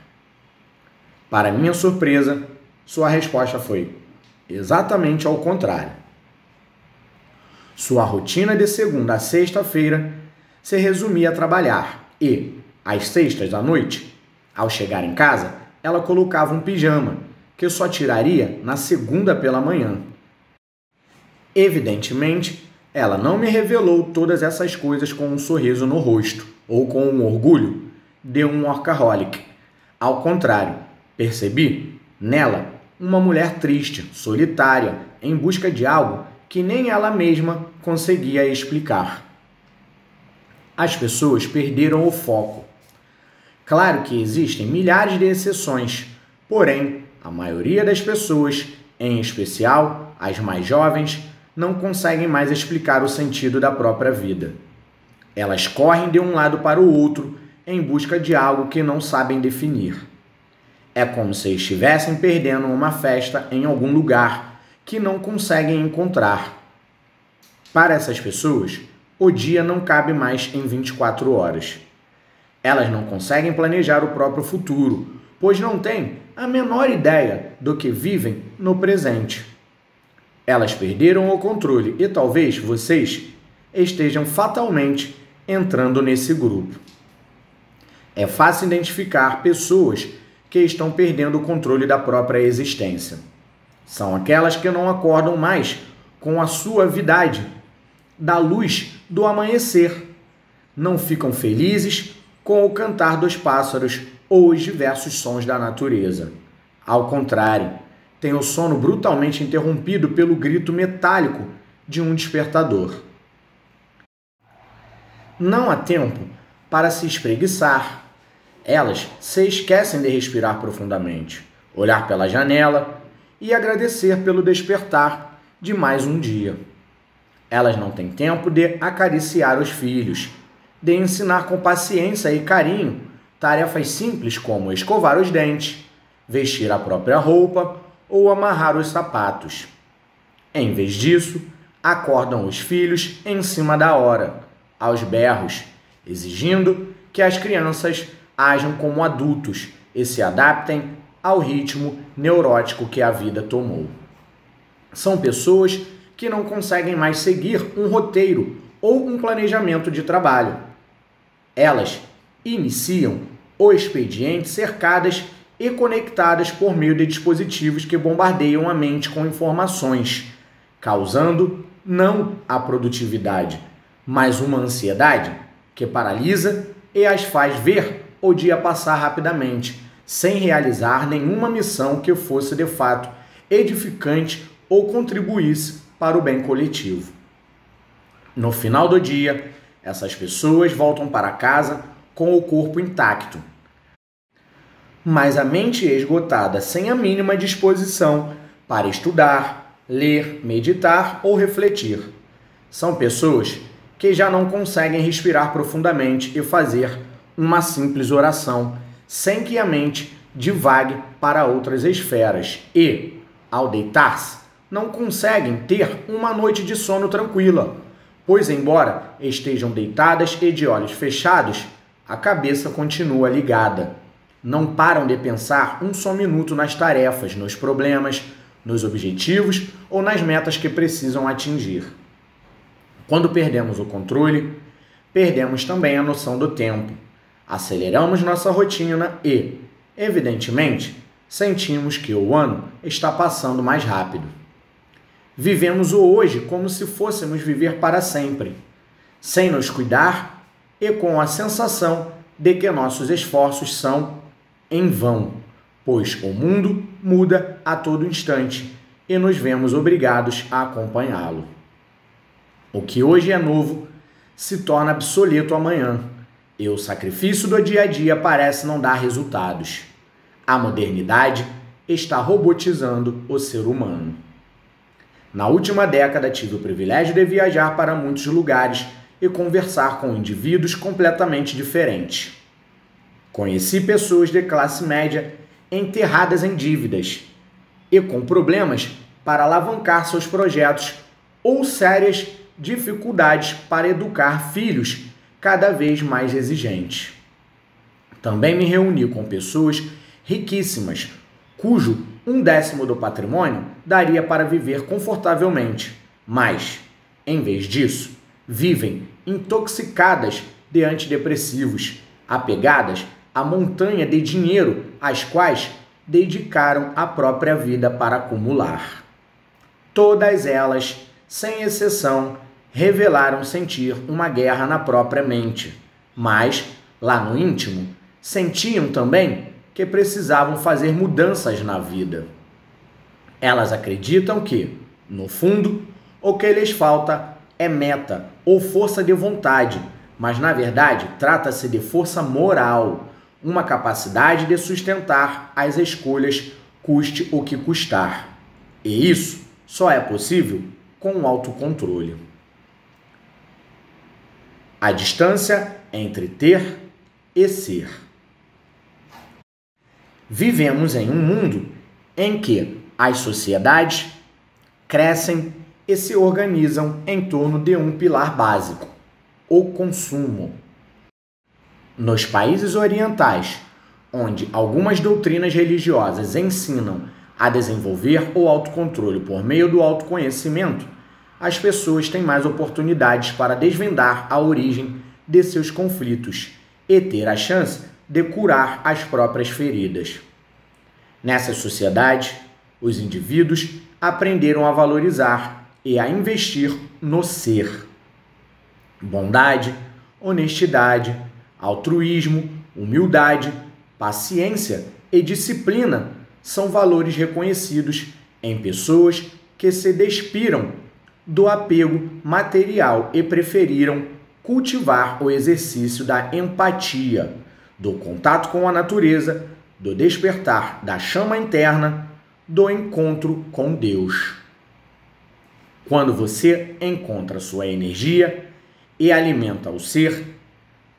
Para minha surpresa, sua resposta foi exatamente ao contrário. Sua rotina de segunda a sexta-feira se resumia a trabalhar e, às sextas à noite, ao chegar em casa, ela colocava um pijama, que só tiraria na segunda pela manhã. Evidentemente, ela não me revelou todas essas coisas com um sorriso no rosto ou com um orgulho de um workaholic. Ao contrário, percebi nela uma mulher triste, solitária, em busca de algo que nem ela mesma conseguia explicar. As pessoas perderam o foco. Claro que existem milhares de exceções, porém, a maioria das pessoas, em especial as mais jovens, não conseguem mais explicar o sentido da própria vida. Elas correm de um lado para o outro em busca de algo que não sabem definir. É como se estivessem perdendo uma festa em algum lugar que não conseguem encontrar. Para essas pessoas, o dia não cabe mais em 24 horas. Elas não conseguem planejar o próprio futuro, pois não têm a menor ideia do que vivem no presente. Elas perderam o controle e talvez vocês estejam fatalmente entrando nesse grupo. É fácil identificar pessoas que estão perdendo o controle da própria existência. São aquelas que não acordam mais com a suavidade da luz do amanhecer. Não ficam felizes com o cantar dos pássaros ou os diversos sons da natureza. Ao contrário, têm o sono brutalmente interrompido pelo grito metálico de um despertador. Não há tempo para se espreguiçar. Elas se esquecem de respirar profundamente, olhar pela janela e agradecer pelo despertar de mais um dia. Elas não têm tempo de acariciar os filhos, de ensinar com paciência e carinho tarefas simples como escovar os dentes, vestir a própria roupa ou amarrar os sapatos. Em vez disso, acordam os filhos em cima da hora, aos berros, exigindo que as crianças ajam como adultos e se adaptem ao ritmo neurótico que a vida tomou. São pessoas que não conseguem mais seguir um roteiro ou um planejamento de trabalho. Elas iniciam o expediente cercadas e conectadas por meio de dispositivos que bombardeiam a mente com informações, causando não a produtividade, mas uma ansiedade que paralisa e as faz ver o dia passar rapidamente, sem realizar nenhuma missão que fosse de fato edificante ou contribuísse para o bem coletivo. No final do dia, essas pessoas voltam para casa com o corpo intacto, mas a mente esgotada, sem a mínima disposição para estudar, ler, meditar ou refletir. São pessoas que já não conseguem respirar profundamente e fazer uma simples oração, sem que a mente divague para outras esferas e, ao deitar-se, não conseguem ter uma noite de sono tranquila, pois embora estejam deitadas e de olhos fechados, a cabeça continua ligada. Não param de pensar um só minuto nas tarefas, nos problemas, nos objetivos ou nas metas que precisam atingir. Quando perdemos o controle, perdemos também a noção do tempo. Aceleramos nossa rotina e, evidentemente, sentimos que o ano está passando mais rápido. Vivemos o hoje como se fôssemos viver para sempre, sem nos cuidar e com a sensação de que nossos esforços são em vão, pois o mundo muda a todo instante e nos vemos obrigados a acompanhá-lo. O que hoje é novo se torna obsoleto amanhã, e o sacrifício do dia a dia parece não dar resultados. A modernidade está robotizando o ser humano. Na última década, tive o privilégio de viajar para muitos lugares e conversar com indivíduos completamente diferentes. Conheci pessoas de classe média enterradas em dívidas e com problemas para alavancar seus projetos ou sérias dificuldades para educar filhos cada vez mais exigentes. Também me reuni com pessoas riquíssimas, cujo 1/10 do patrimônio daria para viver confortavelmente, mas, em vez disso, vivem intoxicadas de antidepressivos, apegadas à montanha de dinheiro às quais dedicaram a própria vida para acumular. Todas elas, sem exceção, revelaram sentir uma guerra na própria mente, mas, lá no íntimo, sentiam também que precisavam fazer mudanças na vida. Elas acreditam que, no fundo, o que lhes falta é meta ou força de vontade, mas na verdade trata-se de força moral, uma capacidade de sustentar as escolhas, custe o que custar. E isso só é possível com o autocontrole. A distância entre ter e ser. Vivemos em um mundo em que as sociedades crescem e se organizam em torno de um pilar básico, o consumo. Nos países orientais, onde algumas doutrinas religiosas ensinam a desenvolver o autocontrole por meio do autoconhecimento, as pessoas têm mais oportunidades para desvendar a origem de seus conflitos e ter a chance de curar as próprias feridas. Nessa sociedade, os indivíduos aprenderam a valorizar e a investir no ser. Bondade, honestidade, altruísmo, humildade, paciência e disciplina são valores reconhecidos em pessoas que se despiram do apego material e preferiram cultivar o exercício da empatia, do contato com a natureza, do despertar da chama interna, do encontro com Deus. Quando você encontra sua energia e alimenta o ser,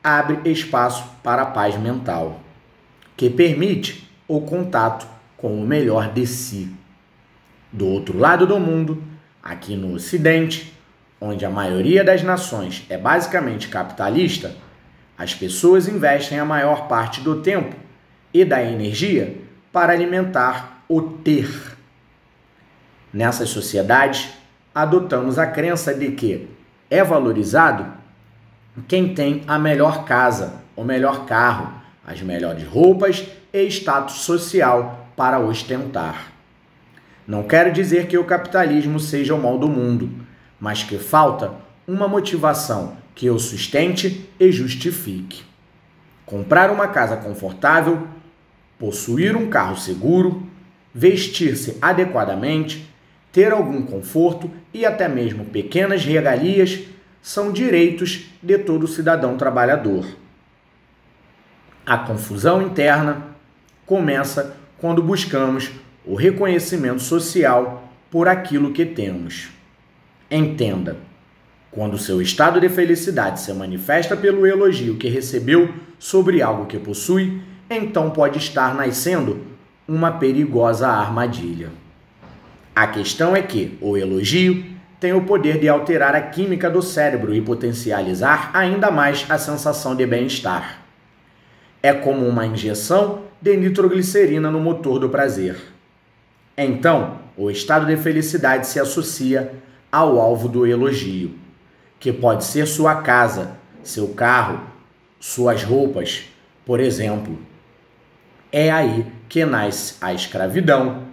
abre espaço para a paz mental, que permite o contato com o melhor de si. Do outro lado do mundo, aqui no Ocidente, onde a maioria das nações é basicamente capitalista, as pessoas investem a maior parte do tempo e da energia para alimentar o ter. Nessas sociedades, adotamos a crença de que é valorizado quem tem a melhor casa, o melhor carro, as melhores roupas e status social para ostentar. Não quero dizer que o capitalismo seja o mal do mundo, mas que falta uma motivação que o sustente e justifique. Comprar uma casa confortável, possuir um carro seguro, vestir-se adequadamente, ter algum conforto e até mesmo pequenas regalias são direitos de todo cidadão trabalhador. A confusão interna começa quando buscamos o reconhecimento social por aquilo que temos. Entenda, quando seu estado de felicidade se manifesta pelo elogio que recebeu sobre algo que possui, então pode estar nascendo uma perigosa armadilha. A questão é que o elogio tem o poder de alterar a química do cérebro e potencializar ainda mais a sensação de bem-estar. É como uma injeção de nitroglicerina no motor do prazer. Então, o estado de felicidade se associa ao alvo do elogio, que pode ser sua casa, seu carro, suas roupas, por exemplo. É aí que nasce a escravidão,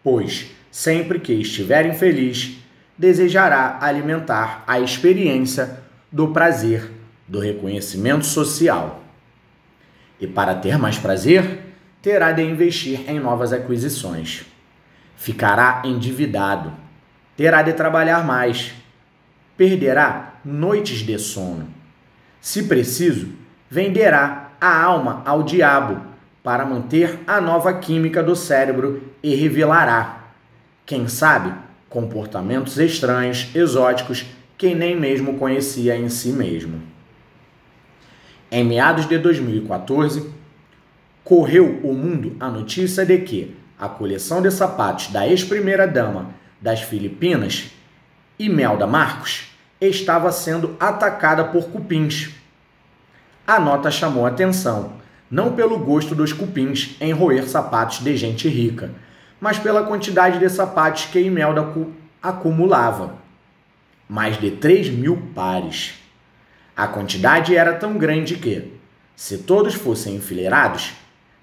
pois, sempre que estiver infeliz, desejará alimentar a experiência do prazer, do reconhecimento social. E para ter mais prazer, terá de investir em novas aquisições. Ficará endividado, terá de trabalhar mais, perderá noites de sono. Se preciso, venderá a alma ao diabo para manter a nova química do cérebro e revelará, quem sabe, comportamentos estranhos, exóticos, que nem mesmo conhecia em si mesmo. Em meados de 2014, correu o mundo a notícia de que a coleção de sapatos da ex-primeira-dama das Filipinas, Imelda Marcos, estava sendo atacada por cupins. A nota chamou atenção, não pelo gosto dos cupins em roer sapatos de gente rica, mas pela quantidade de sapatos que Imelda acumulava. Mais de 3.000 pares. A quantidade era tão grande que, se todos fossem enfileirados,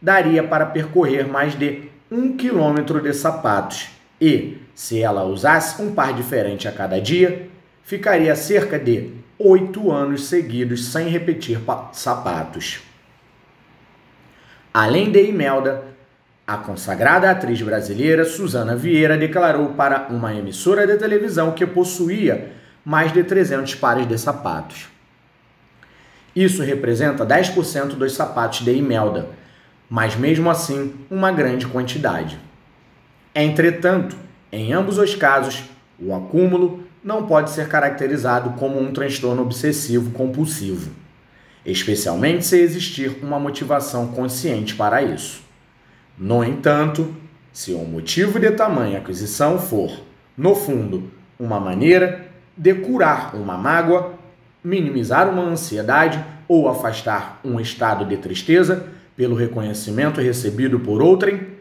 daria para percorrer mais de 1 quilômetro de sapatos e, se ela usasse um par diferente a cada dia, ficaria cerca de 8 anos seguidos sem repetir sapatos. Além de Imelda, a consagrada atriz brasileira Susana Vieira declarou para uma emissora de televisão que possuía mais de 300 pares de sapatos. Isso representa 10% dos sapatos de Imelda, mas mesmo assim uma grande quantidade. Entretanto, em ambos os casos, o acúmulo não pode ser caracterizado como um transtorno obsessivo-compulsivo, especialmente se existir uma motivação consciente para isso. No entanto, se o motivo de tamanha aquisição for, no fundo, uma maneira de curar uma mágoa, minimizar uma ansiedade ou afastar um estado de tristeza pelo reconhecimento recebido por outrem,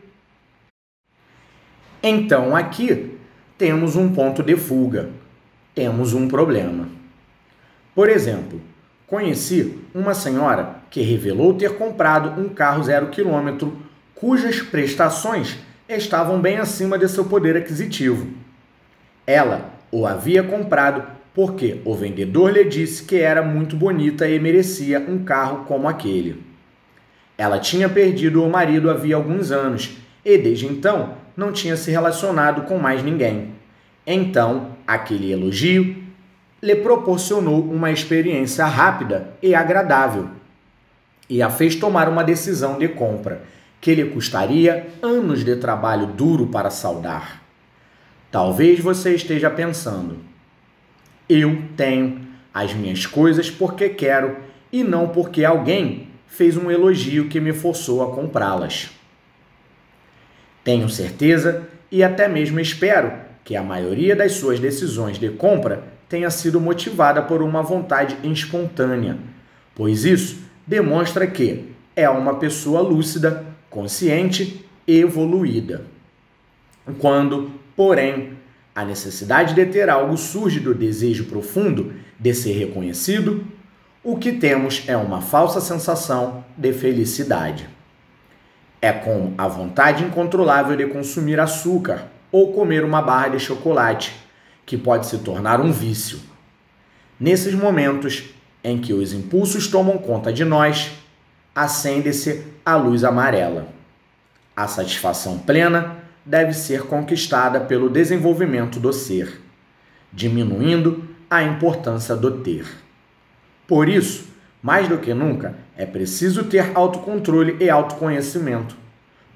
então aqui temos um ponto de fuga, temos um problema. Por exemplo, conheci uma senhora que revelou ter comprado um carro 0 km cujas prestações estavam bem acima de seu poder aquisitivo. Ela o havia comprado porque o vendedor lhe disse que era muito bonita e merecia um carro como aquele. Ela tinha perdido o marido havia alguns anos e desde então não tinha se relacionado com mais ninguém. Então, aquele elogio lhe proporcionou uma experiência rápida e agradável e a fez tomar uma decisão de compra que lhe custaria anos de trabalho duro para saldar. Talvez você esteja pensando: eu tenho as minhas coisas porque quero e não porque alguém fez um elogio que me forçou a comprá-las. Tenho certeza e até mesmo espero que a maioria das suas decisões de compra tenha sido motivada por uma vontade espontânea, pois isso demonstra que é uma pessoa lúcida, consciente e evoluída. Quando, porém, a necessidade de ter algo surge do desejo profundo de ser reconhecido, o que temos é uma falsa sensação de felicidade. É como a vontade incontrolável de consumir açúcar ou comer uma barra de chocolate, que pode se tornar um vício. Nesses momentos em que os impulsos tomam conta de nós, acende-se a luz amarela. A satisfação plena deve ser conquistada pelo desenvolvimento do ser, diminuindo a importância do ter. Por isso, mais do que nunca, é preciso ter autocontrole e autoconhecimento,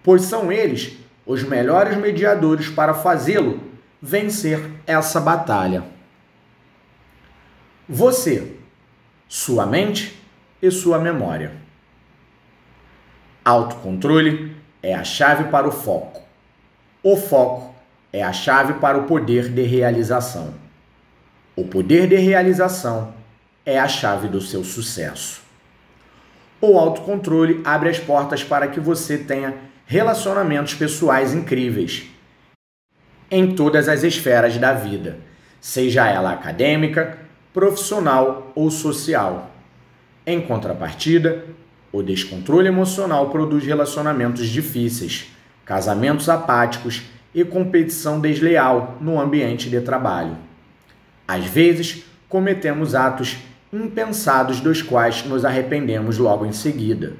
pois são eles os melhores mediadores para fazê-lo vencer essa batalha. Você, sua mente e sua memória. Autocontrole é a chave para o foco. O foco é a chave para o poder de realização. O poder de realização é a chave do seu sucesso. O autocontrole abre as portas para que você tenha relacionamentos pessoais incríveis em todas as esferas da vida, seja ela acadêmica, profissional ou social. Em contrapartida, o descontrole emocional produz relacionamentos difíceis, casamentos apáticos e competição desleal no ambiente de trabalho. Às vezes, cometemos atos impensados dos quais nos arrependemos logo em seguida.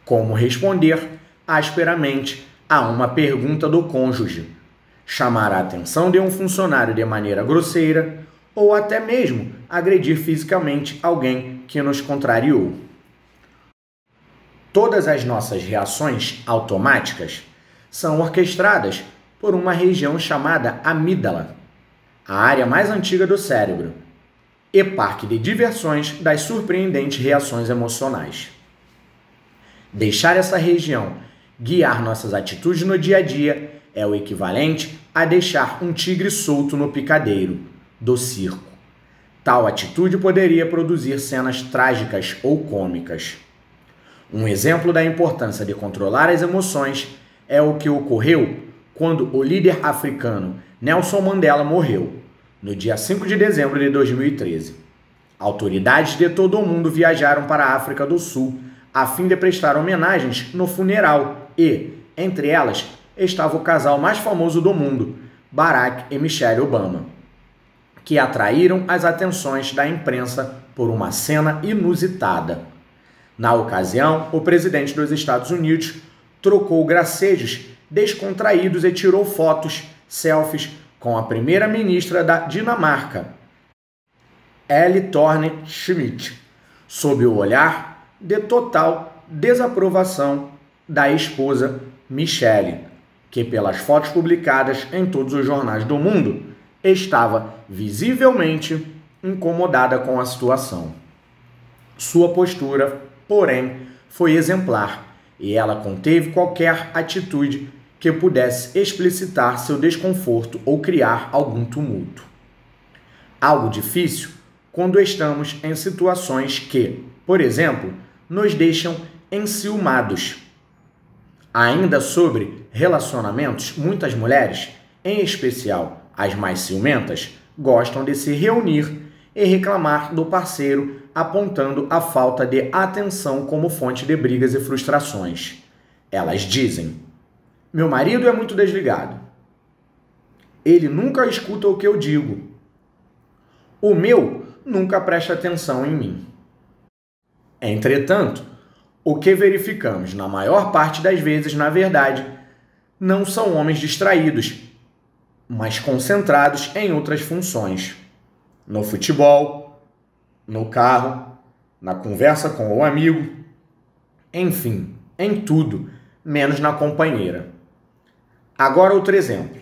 Como responder asperamente a uma pergunta do cônjuge, chamar a atenção de um funcionário de maneira grosseira ou até mesmo agredir fisicamente alguém que nos contrariou. Todas as nossas reações automáticas são orquestradas por uma região chamada amígdala, a área mais antiga do cérebro, e parque de diversões das surpreendentes reações emocionais. Deixar essa região guiar nossas atitudes no dia a dia é o equivalente a deixar um tigre solto no picadeiro do circo. Tal atitude poderia produzir cenas trágicas ou cômicas. Um exemplo da importância de controlar as emoções é o que ocorreu quando o líder africano Nelson Mandela morreu, no dia 5 de dezembro de 2013. Autoridades de todo o mundo viajaram para a África do Sul a fim de prestar homenagens no funeral e, entre elas, estava o casal mais famoso do mundo, Barack e Michelle Obama, que atraíram as atenções da imprensa por uma cena inusitada. Na ocasião, o presidente dos Estados Unidos trocou gracejos descontraídos e tirou fotos, selfies, com a primeira-ministra da Dinamarca, Helle Thorning-Schmidt, sob o olhar de total desaprovação da esposa Michelle, que pelas fotos publicadas em todos os jornais do mundo, estava visivelmente incomodada com a situação. Sua postura, porém, foi exemplar e ela conteve qualquer atitude que pudesse explicitar seu desconforto ou criar algum tumulto. Algo difícil quando estamos em situações que, por exemplo, nos deixam enciumados. Ainda sobre relacionamentos, muitas mulheres, em especial as mais ciumentas, gostam de se reunir e reclamar do parceiro, apontando a falta de atenção como fonte de brigas e frustrações. Elas dizem: meu marido é muito desligado. Ele nunca escuta o que eu digo. O meu nunca presta atenção em mim. Entretanto, o que verificamos na maior parte das vezes, na verdade, não são homens distraídos, mas concentrados em outras funções. No futebol, no carro, na conversa com o amigo, enfim, em tudo, menos na companheira. Agora outro exemplo.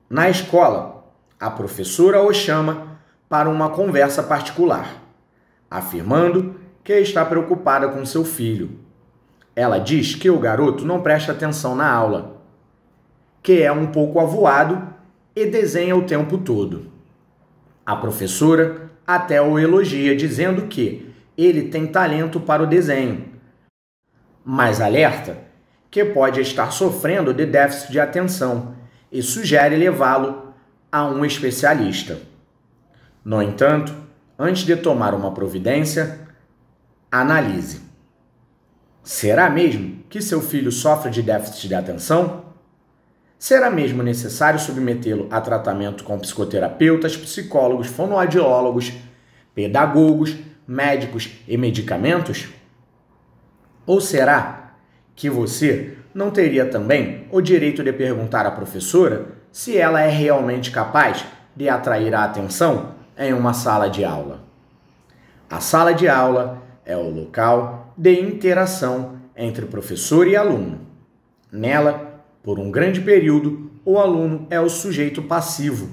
Na escola, a professora o chama para uma conversa particular, afirmando que está preocupada com seu filho. Ela diz que o garoto não presta atenção na aula, que é um pouco avoado e desenha o tempo todo. A professora até o elogia, dizendo que ele tem talento para o desenho, mas alerta que pode estar sofrendo de déficit de atenção e sugere levá-lo a um especialista. No entanto, antes de tomar uma providência, analise. Será mesmo que seu filho sofre de déficit de atenção? Será mesmo necessário submetê-lo a tratamento com psicoterapeutas, psicólogos, fonoaudiólogos, pedagogos, médicos e medicamentos? Ou será que você não teria também o direito de perguntar à professora se ela é realmente capaz de atrair a atenção em uma sala de aula? A sala de aula é o local de interação entre professor e aluno. Nela, por um grande período, o aluno é o sujeito passivo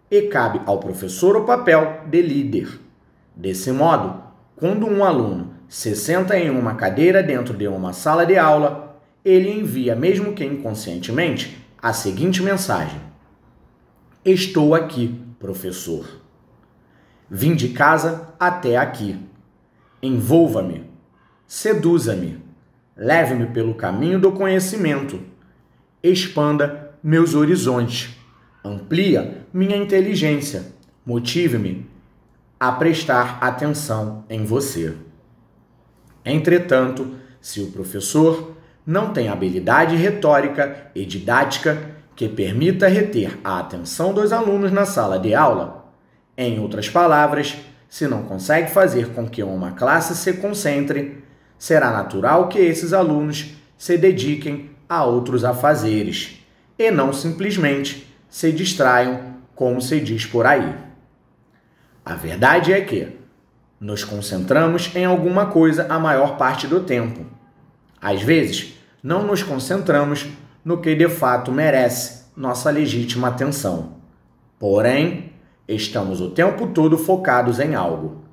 e cabe ao professor o papel de líder. Desse modo, quando um aluno se senta em uma cadeira dentro de uma sala de aula, ele envia, mesmo que inconscientemente, a seguinte mensagem: estou aqui, professor. Vim de casa até aqui. Envolva-me, seduza-me, leve-me pelo caminho do conhecimento, expanda meus horizontes, amplia minha inteligência, motive-me a prestar atenção em você. Entretanto, se o professor não tem habilidade retórica e didática que permita reter a atenção dos alunos na sala de aula, em outras palavras, se não consegue fazer com que uma classe se concentre, será natural que esses alunos se dediquem a outros afazeres e não simplesmente se distraiam, como se diz por aí. A verdade é que, Nos concentramos em alguma coisa a maior parte do tempo. Às vezes, não nos concentramos no que de fato merece nossa legítima atenção. Porém, estamos o tempo todo focados em algo.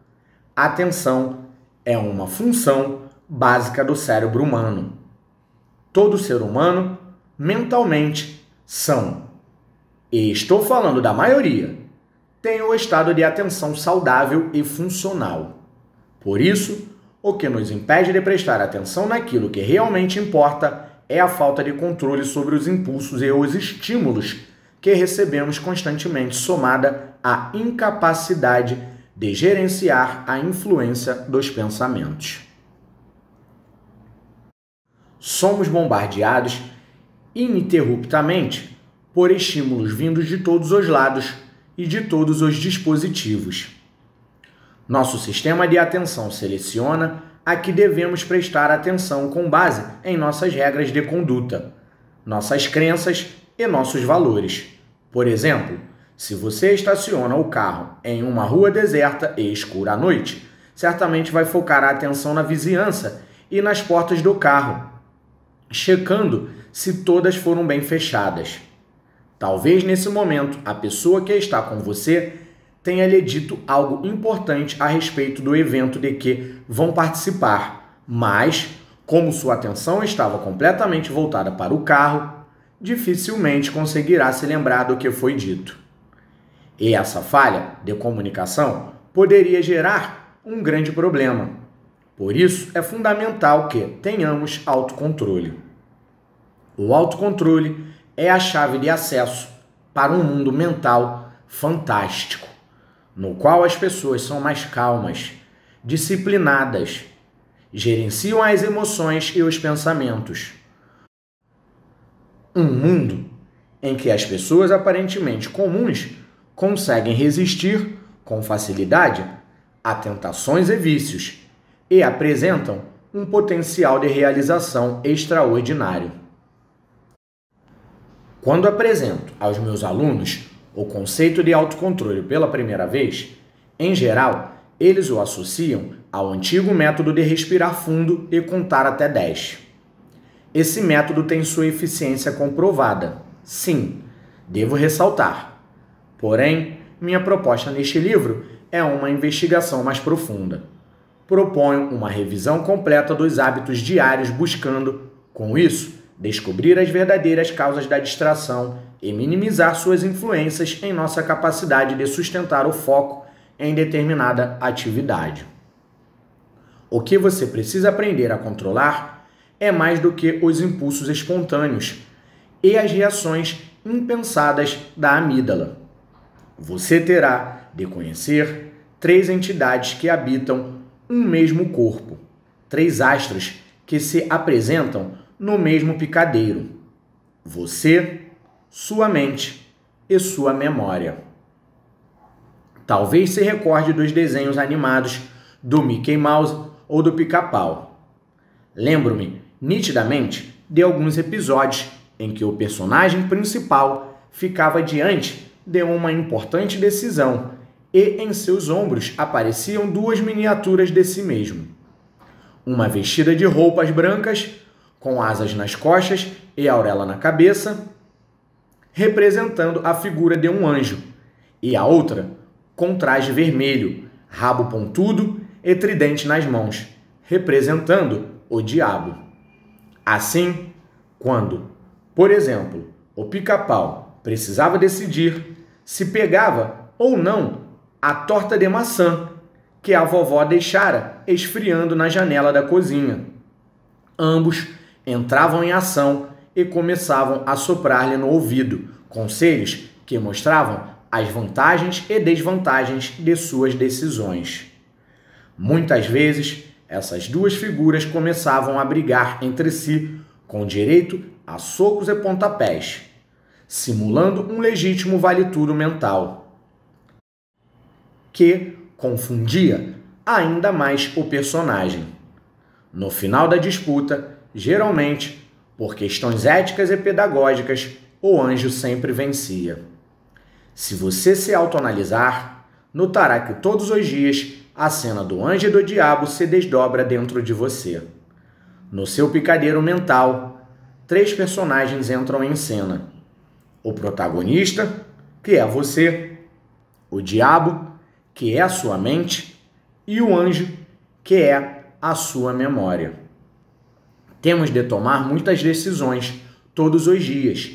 Atenção é uma função básica do cérebro humano. Todo ser humano, mentalmente, e estou falando da maioria, tem o estado de atenção saudável e funcional. Por isso, o que nos impede de prestar atenção naquilo que realmente importa é a falta de controle sobre os impulsos e os estímulos que recebemos constantemente, somada à incapacidade de gerenciar a influência dos pensamentos. Somos bombardeados ininterruptamente por estímulos vindos de todos os lados e de todos os dispositivos. Nosso sistema de atenção seleciona a que devemos prestar atenção com base em nossas regras de conduta, nossas crenças e nossos valores. Por exemplo, se você estaciona o carro em uma rua deserta e escura à noite, certamente vai focar a atenção na vizinhança e nas portas do carro, checando se todas foram bem fechadas. Talvez nesse momento a pessoa que está com você tenha lhe dito algo importante a respeito do evento de que vão participar, mas, como sua atenção estava completamente voltada para o carro, dificilmente conseguirá se lembrar do que foi dito. E essa falha de comunicação poderia gerar um grande problema. Por isso, é fundamental que tenhamos autocontrole. O autocontrole é a chave de acesso para um mundo mental fantástico, no qual as pessoas são mais calmas, disciplinadas, gerenciam as emoções e os pensamentos. Um mundo em que as pessoas aparentemente comuns conseguem resistir com facilidade a tentações e vícios e apresentam um potencial de realização extraordinário. Quando apresento aos meus alunos o conceito de autocontrole pela primeira vez, em geral, eles o associam ao antigo método de respirar fundo e contar até 10. Esse método tem sua eficiência comprovada. Sim, devo ressaltar. Porém, minha proposta neste livro é uma investigação mais profunda. Proponho uma revisão completa dos hábitos diários buscando, com isso, descobrir as verdadeiras causas da distração e minimizar suas influências em nossa capacidade de sustentar o foco em determinada atividade. O que você precisa aprender a controlar é mais do que os impulsos espontâneos e as reações impensadas da amígdala. Você terá de conhecer 3 entidades que habitam um mesmo corpo, 3 astros que se apresentam no mesmo picadeiro: você, sua mente e sua memória. Talvez se recorde dos desenhos animados do Mickey Mouse ou do Pica-Pau. Lembro-me nitidamente de alguns episódios em que o personagem principal ficava diante de uma importante decisão e em seus ombros apareciam 2 miniaturas de si mesmo. Uma vestida de roupas brancas, com asas nas costas e auréola na cabeça, representando a figura de um anjo, e a outra com traje vermelho, rabo pontudo e tridente nas mãos, representando o diabo. Assim, quando, por exemplo, o Pica-Pau precisava decidir se pegava ou não a torta de maçã que a vovó deixara esfriando na janela da cozinha, ambos entravam em ação e começavam a soprar-lhe no ouvido conselhos que mostravam as vantagens e desvantagens de suas decisões. Muitas vezes, essas 2 figuras começavam a brigar entre si com direito a socos e pontapés, simulando um legítimo vale-tudo mental, que confundia ainda mais o personagem. No final da disputa, geralmente, por questões éticas e pedagógicas, o anjo sempre vencia. Se você se autoanalisar, notará que todos os dias a cena do anjo e do diabo se desdobra dentro de você. No seu picadeiro mental, 3 personagens entram em cena: o protagonista, que é você, o diabo, que é a sua mente, e o anjo, que é a sua memória. Temos de tomar muitas decisões todos os dias,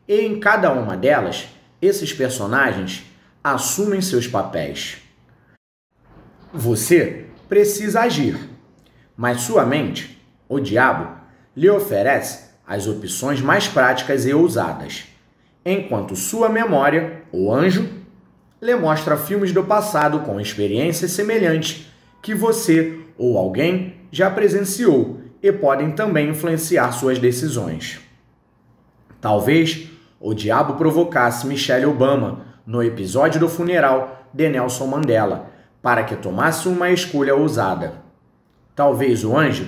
e em cada uma delas, esses personagens assumem seus papéis. Você precisa agir, mas sua mente, o diabo, lhe oferece as opções mais práticas e ousadas, enquanto sua memória, o anjo, lhe mostra filmes do passado com experiências semelhantes que você ou alguém já presenciou e podem também influenciar suas decisões. Talvez o diabo provocasse Michelle Obama no episódio do funeral de Nelson Mandela para que tomasse uma escolha ousada. Talvez o anjo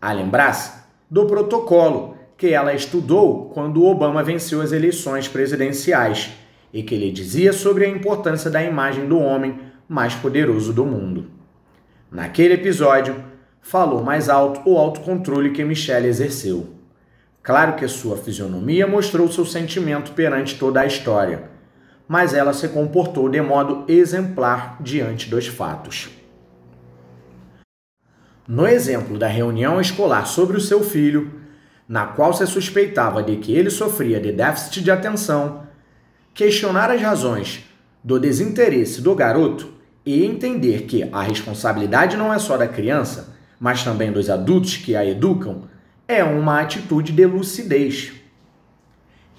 a lembrasse do protocolo que ela estudou quando Obama venceu as eleições presidenciais e que lhe dizia sobre a importância da imagem do homem mais poderoso do mundo. Naquele episódio, falou mais alto o autocontrole que Michelle exerceu. Claro que sua fisionomia mostrou seu sentimento perante toda a história, mas ela se comportou de modo exemplar diante dos fatos. No exemplo da reunião escolar sobre o seu filho, na qual se suspeitava de que ele sofria de déficit de atenção, questionar as razões do desinteresse do garoto e entender que a responsabilidade não é só da criança, mas também dos adultos que a educam, é uma atitude de lucidez.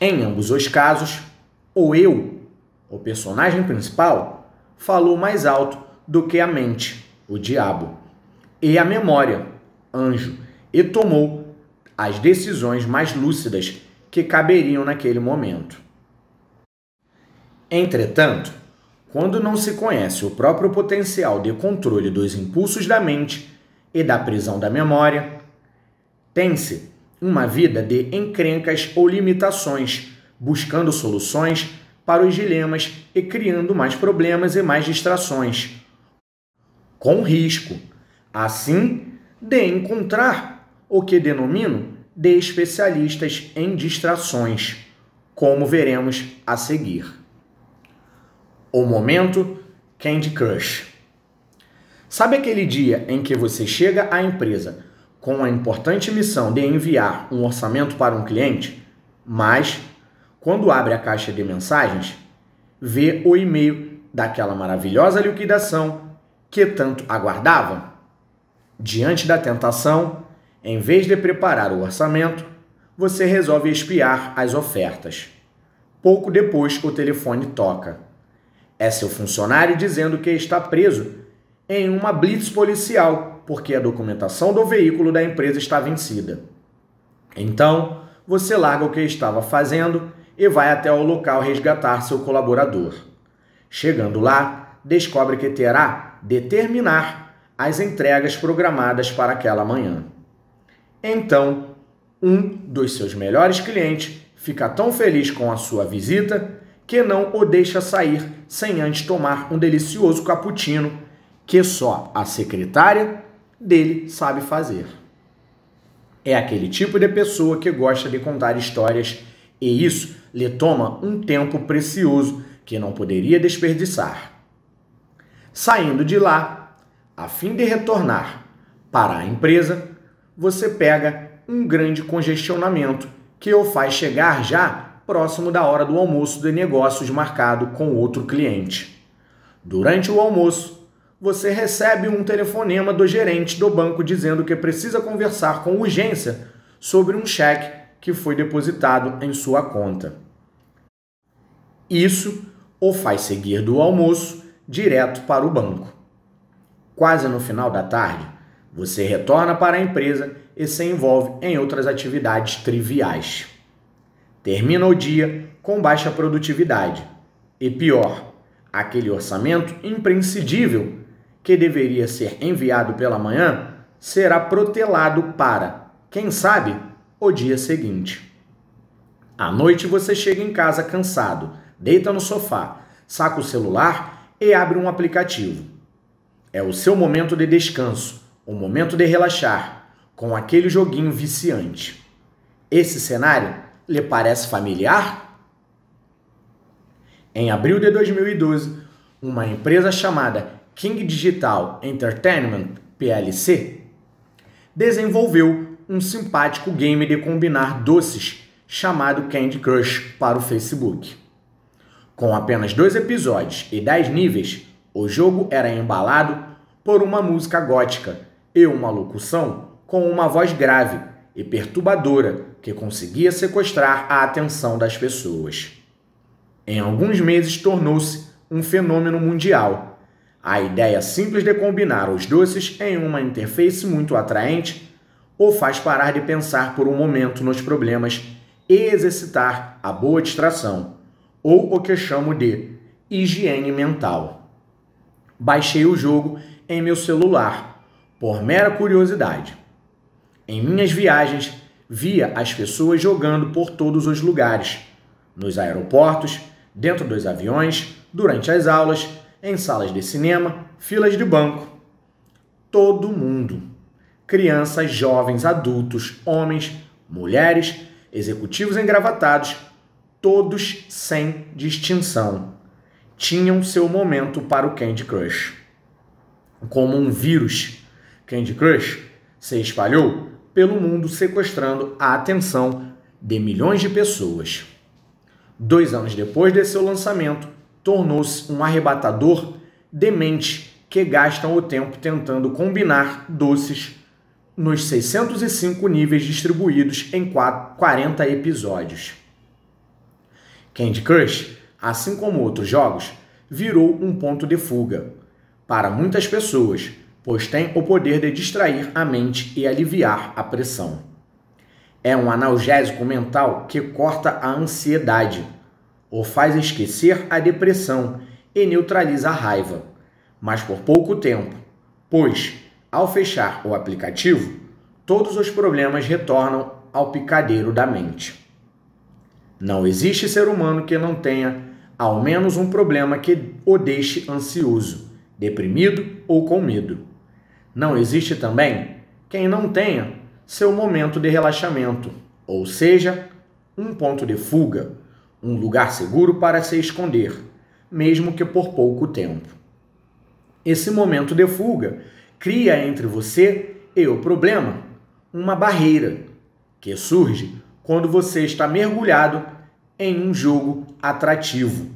Em ambos os casos, o eu, o personagem principal, falou mais alto do que a mente, o diabo, e a memória, anjo, e tomou as decisões mais lúcidas que caberiam naquele momento. Entretanto, quando não se conhece o próprio potencial de controle dos impulsos da mente e da prisão da memória, tem-se uma vida de encrencas ou limitações, buscando soluções para os dilemas e criando mais problemas e mais distrações, com risco, assim, de encontrar o que denomino de especialistas em distrações, como veremos a seguir. O momento Candy Crush. Sabe aquele dia em que você chega à empresa com a importante missão de enviar um orçamento para um cliente, mas, quando abre a caixa de mensagens, vê o e-mail daquela maravilhosa liquidação que tanto aguardava? Diante da tentação, em vez de preparar o orçamento, você resolve espiar as ofertas. Pouco depois, o telefone toca. É seu funcionário dizendo que está preso em uma blitz policial porque a documentação do veículo da empresa está vencida. Então, você larga o que estava fazendo e vai até o local resgatar seu colaborador. Chegando lá, descobre que terá de terminar as entregas programadas para aquela manhã. Então, um dos seus melhores clientes fica tão feliz com a sua visita que não o deixa sair sem antes tomar um delicioso cappuccino que só a secretária dele sabe fazer. É aquele tipo de pessoa que gosta de contar histórias e isso lhe toma um tempo precioso que não poderia desperdiçar. Saindo de lá, a fim de retornar para a empresa, você pega um grande congestionamento que o faz chegar já próximo da hora do almoço de negócios marcado com outro cliente. Durante o almoço, você recebe um telefonema do gerente do banco dizendo que precisa conversar com urgência sobre um cheque que foi depositado em sua conta. Isso o faz seguir do almoço direto para o banco. Quase no final da tarde, você retorna para a empresa e se envolve em outras atividades triviais. Termina o dia com baixa produtividade. E pior, aquele orçamento imprescindível que deveria ser enviado pela manhã será protelado para, quem sabe, o dia seguinte. À noite você chega em casa cansado, deita no sofá, saca o celular e abre um aplicativo. É o seu momento de descanso, o momento de relaxar, com aquele joguinho viciante. Esse cenário lhe parece familiar? Em abril de 2012, uma empresa chamada King Digital Entertainment PLC desenvolveu um simpático game de combinar doces chamado Candy Crush para o Facebook. Com apenas 2 episódios e 10 níveis, o jogo era embalado por uma música gótica e uma locução com uma voz grave e perturbadora que conseguia sequestrar a atenção das pessoas. Em alguns meses tornou-se um fenômeno mundial. A ideia simples de combinar os doces em uma interface muito atraente o faz parar de pensar por um momento nos problemas e exercitar a boa distração, ou o que chamo de higiene mental. Baixei o jogo em meu celular, por mera curiosidade. Em minhas viagens, via as pessoas jogando por todos os lugares, nos aeroportos, dentro dos aviões, durante as aulas, em salas de cinema, filas de banco. Todo mundo. Crianças, jovens, adultos, homens, mulheres, executivos engravatados, todos sem distinção, tinham seu momento para o Candy Crush. Como um vírus, Candy Crush se espalhou pelo mundo sequestrando a atenção de milhões de pessoas. 2 anos depois de seu lançamento, tornou-se um arrebatador de mentes que gastam o tempo tentando combinar doces nos 605 níveis distribuídos em 40 episódios. Candy Crush, assim como outros jogos, virou um ponto de fuga para muitas pessoas, pois tem o poder de distrair a mente e aliviar a pressão. É um analgésico mental que corta a ansiedade, o faz esquecer a depressão e neutraliza a raiva, mas por pouco tempo, pois, ao fechar o aplicativo, todos os problemas retornam ao picadeiro da mente. Não existe ser humano que não tenha ao menos um problema que o deixe ansioso, deprimido ou com medo. Não existe também quem não tenha seu momento de relaxamento, ou seja, um ponto de fuga, um lugar seguro para se esconder, mesmo que por pouco tempo. Esse momento de fuga cria entre você e o problema uma barreira que surge quando você está mergulhado em um jogo atrativo,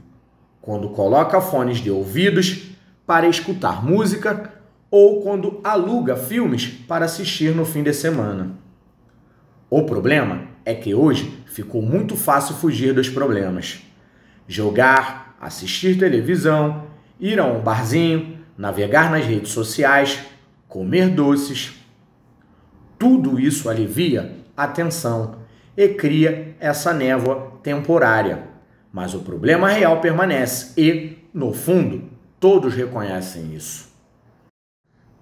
quando coloca fones de ouvidos para escutar música ou quando aluga filmes para assistir no fim de semana. O problema é que hoje ficou muito fácil fugir dos problemas. Jogar, assistir televisão, ir a um barzinho, navegar nas redes sociais, comer doces. Tudo isso alivia a tensão e cria essa névoa temporária. Mas o problema real permanece e, no fundo, todos reconhecem isso.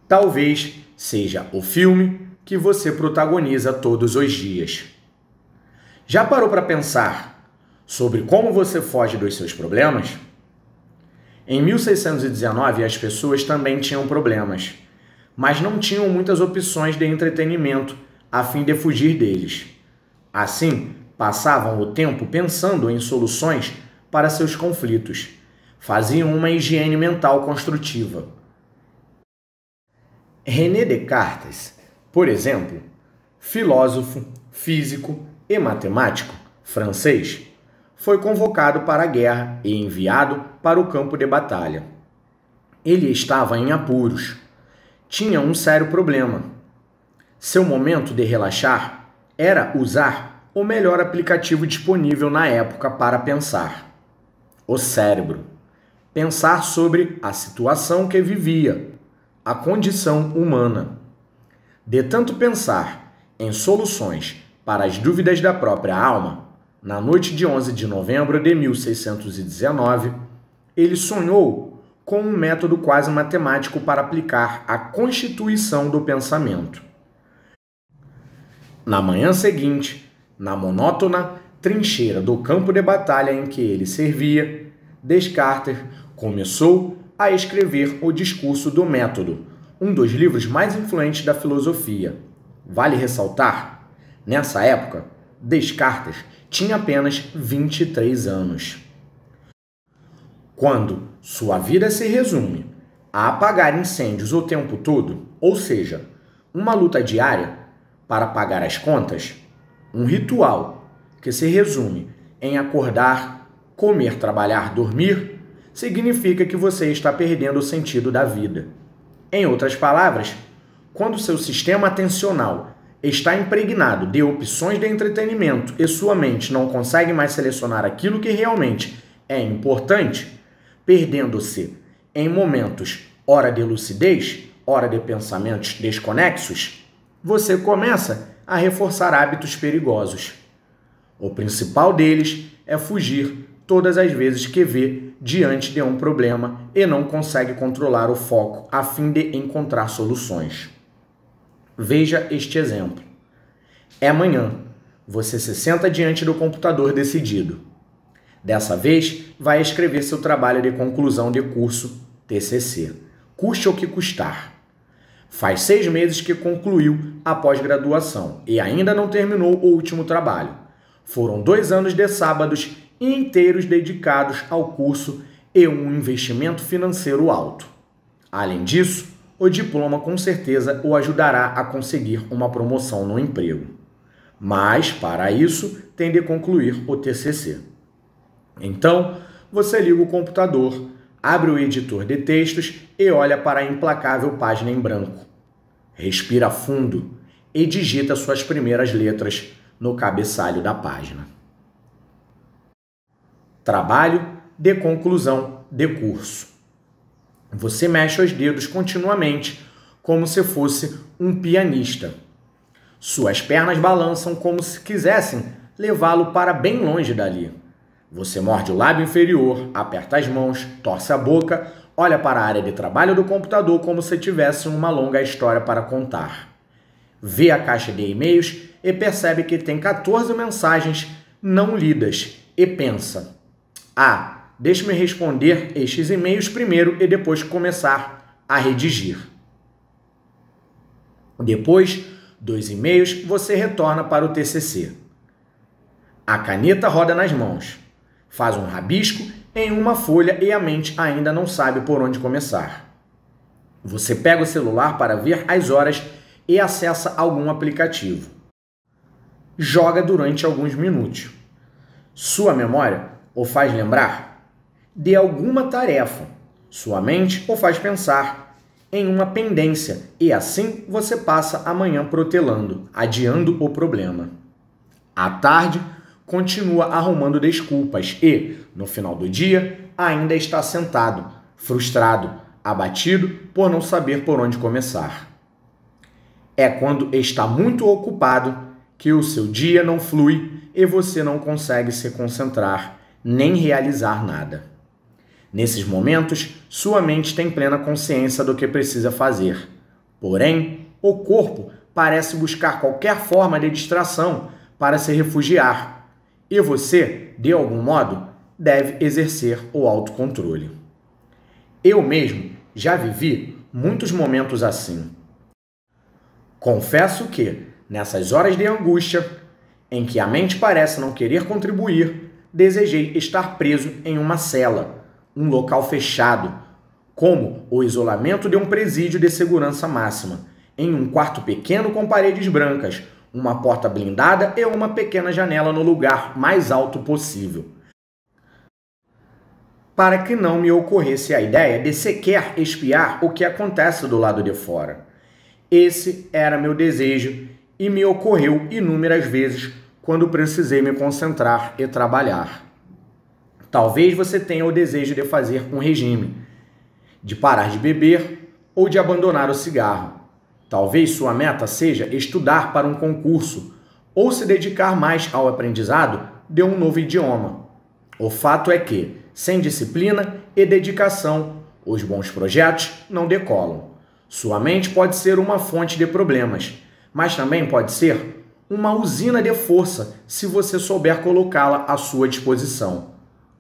Talvez seja o filme que você protagoniza todos os dias. Já parou para pensar sobre como você foge dos seus problemas? Em 1619, as pessoas também tinham problemas, mas não tinham muitas opções de entretenimento a fim de fugir deles. Assim, passavam o tempo pensando em soluções para seus conflitos. Faziam uma higiene mental construtiva. René Descartes, por exemplo, filósofo, físico e matemático francês, foi convocado para a guerra e enviado para o campo de batalha. Ele estava em apuros. Tinha um sério problema. Seu momento de relaxar era usar o melhor aplicativo disponível na época para pensar: o cérebro. Pensar sobre a situação que vivia, a condição humana. De tanto pensar em soluções para as dúvidas da própria alma, na noite de 11 de novembro de 1619, ele sonhou com um método quase matemático para aplicar a constituição do pensamento. Na manhã seguinte, na monótona trincheira do campo de batalha em que ele servia, Descartes começou a escrever O Discurso do Método, um dos livros mais influentes da filosofia. Vale ressaltar, nessa época, Descartes tinha apenas 23 anos. Quando sua vida se resume a apagar incêndios o tempo todo, ou seja, uma luta diária para pagar as contas, um ritual que se resume em acordar, comer, trabalhar, dormir, significa que você está perdendo o sentido da vida. Em outras palavras, quando seu sistema atencional está impregnado de opções de entretenimento e sua mente não consegue mais selecionar aquilo que realmente é importante, perdendo-se em momentos, ora de lucidez, ora de pensamentos desconexos, você começa a reforçar hábitos perigosos. O principal deles é fugir todas as vezes que vê diante de um problema e não consegue controlar o foco a fim de encontrar soluções. Veja este exemplo. É amanhã. Você se senta diante do computador decidido. Dessa vez, vai escrever seu trabalho de conclusão de curso TCC. Custe o que custar. Faz 6 meses que concluiu a pós-graduação e ainda não terminou o último trabalho. Foram 2 anos de sábados inteiros dedicados ao curso e um investimento financeiro alto. Além disso, o diploma com certeza o ajudará a conseguir uma promoção no emprego. Mas, para isso, tem de concluir o TCC. Então, você liga o computador, abre o editor de textos e olha para a implacável página em branco. Respira fundo e digita suas primeiras letras no cabeçalho da página. Trabalho de conclusão de curso. Você mexe os dedos continuamente, como se fosse um pianista. Suas pernas balançam como se quisessem levá-lo para bem longe dali. Você morde o lábio inferior, aperta as mãos, torce a boca, olha para a área de trabalho do computador como se tivesse uma longa história para contar. Vê a caixa de e-mails e percebe que tem 14 mensagens não lidas e pensa: deixe-me responder estes e-mails primeiro e depois começar a redigir. Depois dos e-mails, você retorna para o TCC. A caneta roda nas mãos. Faz um rabisco em uma folha e a mente ainda não sabe por onde começar. Você pega o celular para ver as horas e acessa algum aplicativo. Joga durante alguns minutos. Sua memória o faz lembrar de alguma tarefa. Sua mente o faz pensar em uma pendência e assim você passa a manhã protelando, adiando o problema. À tarde, continua arrumando desculpas e, no final do dia, ainda está sentado, frustrado, abatido por não saber por onde começar. É quando está muito ocupado que o seu dia não flui e você não consegue se concentrar nem realizar nada. Nesses momentos, sua mente tem plena consciência do que precisa fazer. Porém, o corpo parece buscar qualquer forma de distração para se refugiar. E você, de algum modo, deve exercer o autocontrole. Eu mesmo já vivi muitos momentos assim. Confesso que, nessas horas de angústia, em que a mente parece não querer contribuir, desejei estar preso em uma cela, um local fechado, como o isolamento de um presídio de segurança máxima, em um quarto pequeno com paredes brancas, uma porta blindada e uma pequena janela no lugar mais alto possível. Para que não me ocorresse a ideia de sequer espiar o que acontece do lado de fora. Esse era meu desejo e me ocorreu inúmeras vezes quando precisei me concentrar e trabalhar. Talvez você tenha o desejo de fazer um regime, de parar de beber ou de abandonar o cigarro. Talvez sua meta seja estudar para um concurso ou se dedicar mais ao aprendizado de um novo idioma. O fato é que, sem disciplina e dedicação, os bons projetos não decolam. Sua mente pode ser uma fonte de problemas, mas também pode ser uma usina de força se você souber colocá-la à sua disposição.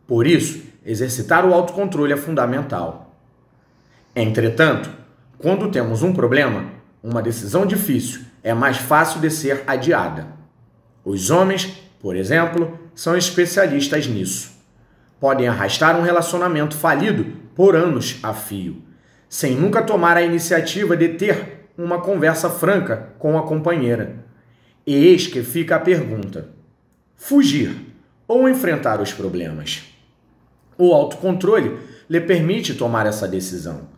Por isso, exercitar o autocontrole é fundamental. Entretanto, quando temos um problema, uma decisão difícil é mais fácil de ser adiada. Os homens, por exemplo, são especialistas nisso. Podem arrastar um relacionamento falido por anos a fio, sem nunca tomar a iniciativa de ter uma conversa franca com a companheira. E eis que fica a pergunta: fugir ou enfrentar os problemas? O autocontrole lhe permite tomar essa decisão.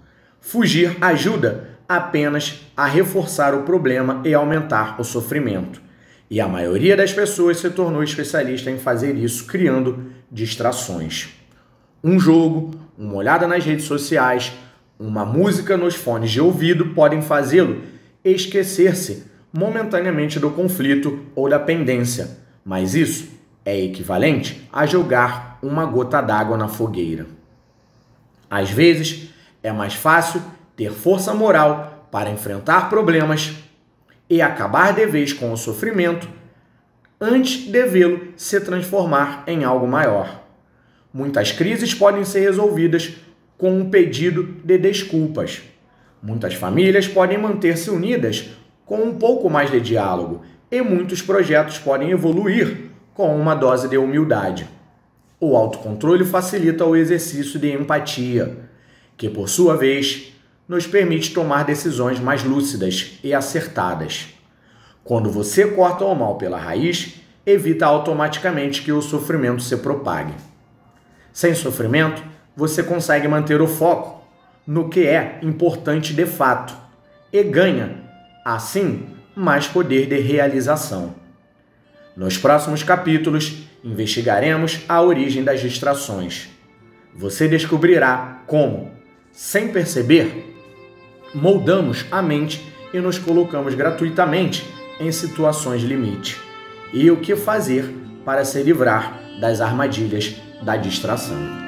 Fugir ajuda apenas a reforçar o problema e aumentar o sofrimento. E a maioria das pessoas se tornou especialista em fazer isso, criando distrações. Um jogo, uma olhada nas redes sociais, uma música nos fones de ouvido podem fazê-lo esquecer-se momentaneamente do conflito ou da pendência, mas isso é equivalente a jogar uma gota d'água na fogueira. Às vezes, é mais fácil ter força moral para enfrentar problemas e acabar de vez com o sofrimento antes de vê-lo se transformar em algo maior. Muitas crises podem ser resolvidas com um pedido de desculpas. Muitas famílias podem manter-se unidas com um pouco mais de diálogo e muitos projetos podem evoluir com uma dose de humildade. O autocontrole facilita o exercício de empatia, que, por sua vez, nos permite tomar decisões mais lúcidas e acertadas. Quando você corta o mal pela raiz, evita automaticamente que o sofrimento se propague. Sem sofrimento, você consegue manter o foco no que é importante de fato e ganha, assim, mais poder de realização. Nos próximos capítulos, investigaremos a origem das distrações. Você descobrirá como, sem perceber, moldamos a mente e nos colocamos gratuitamente em situações limite. E o que fazer para se livrar das armadilhas da distração.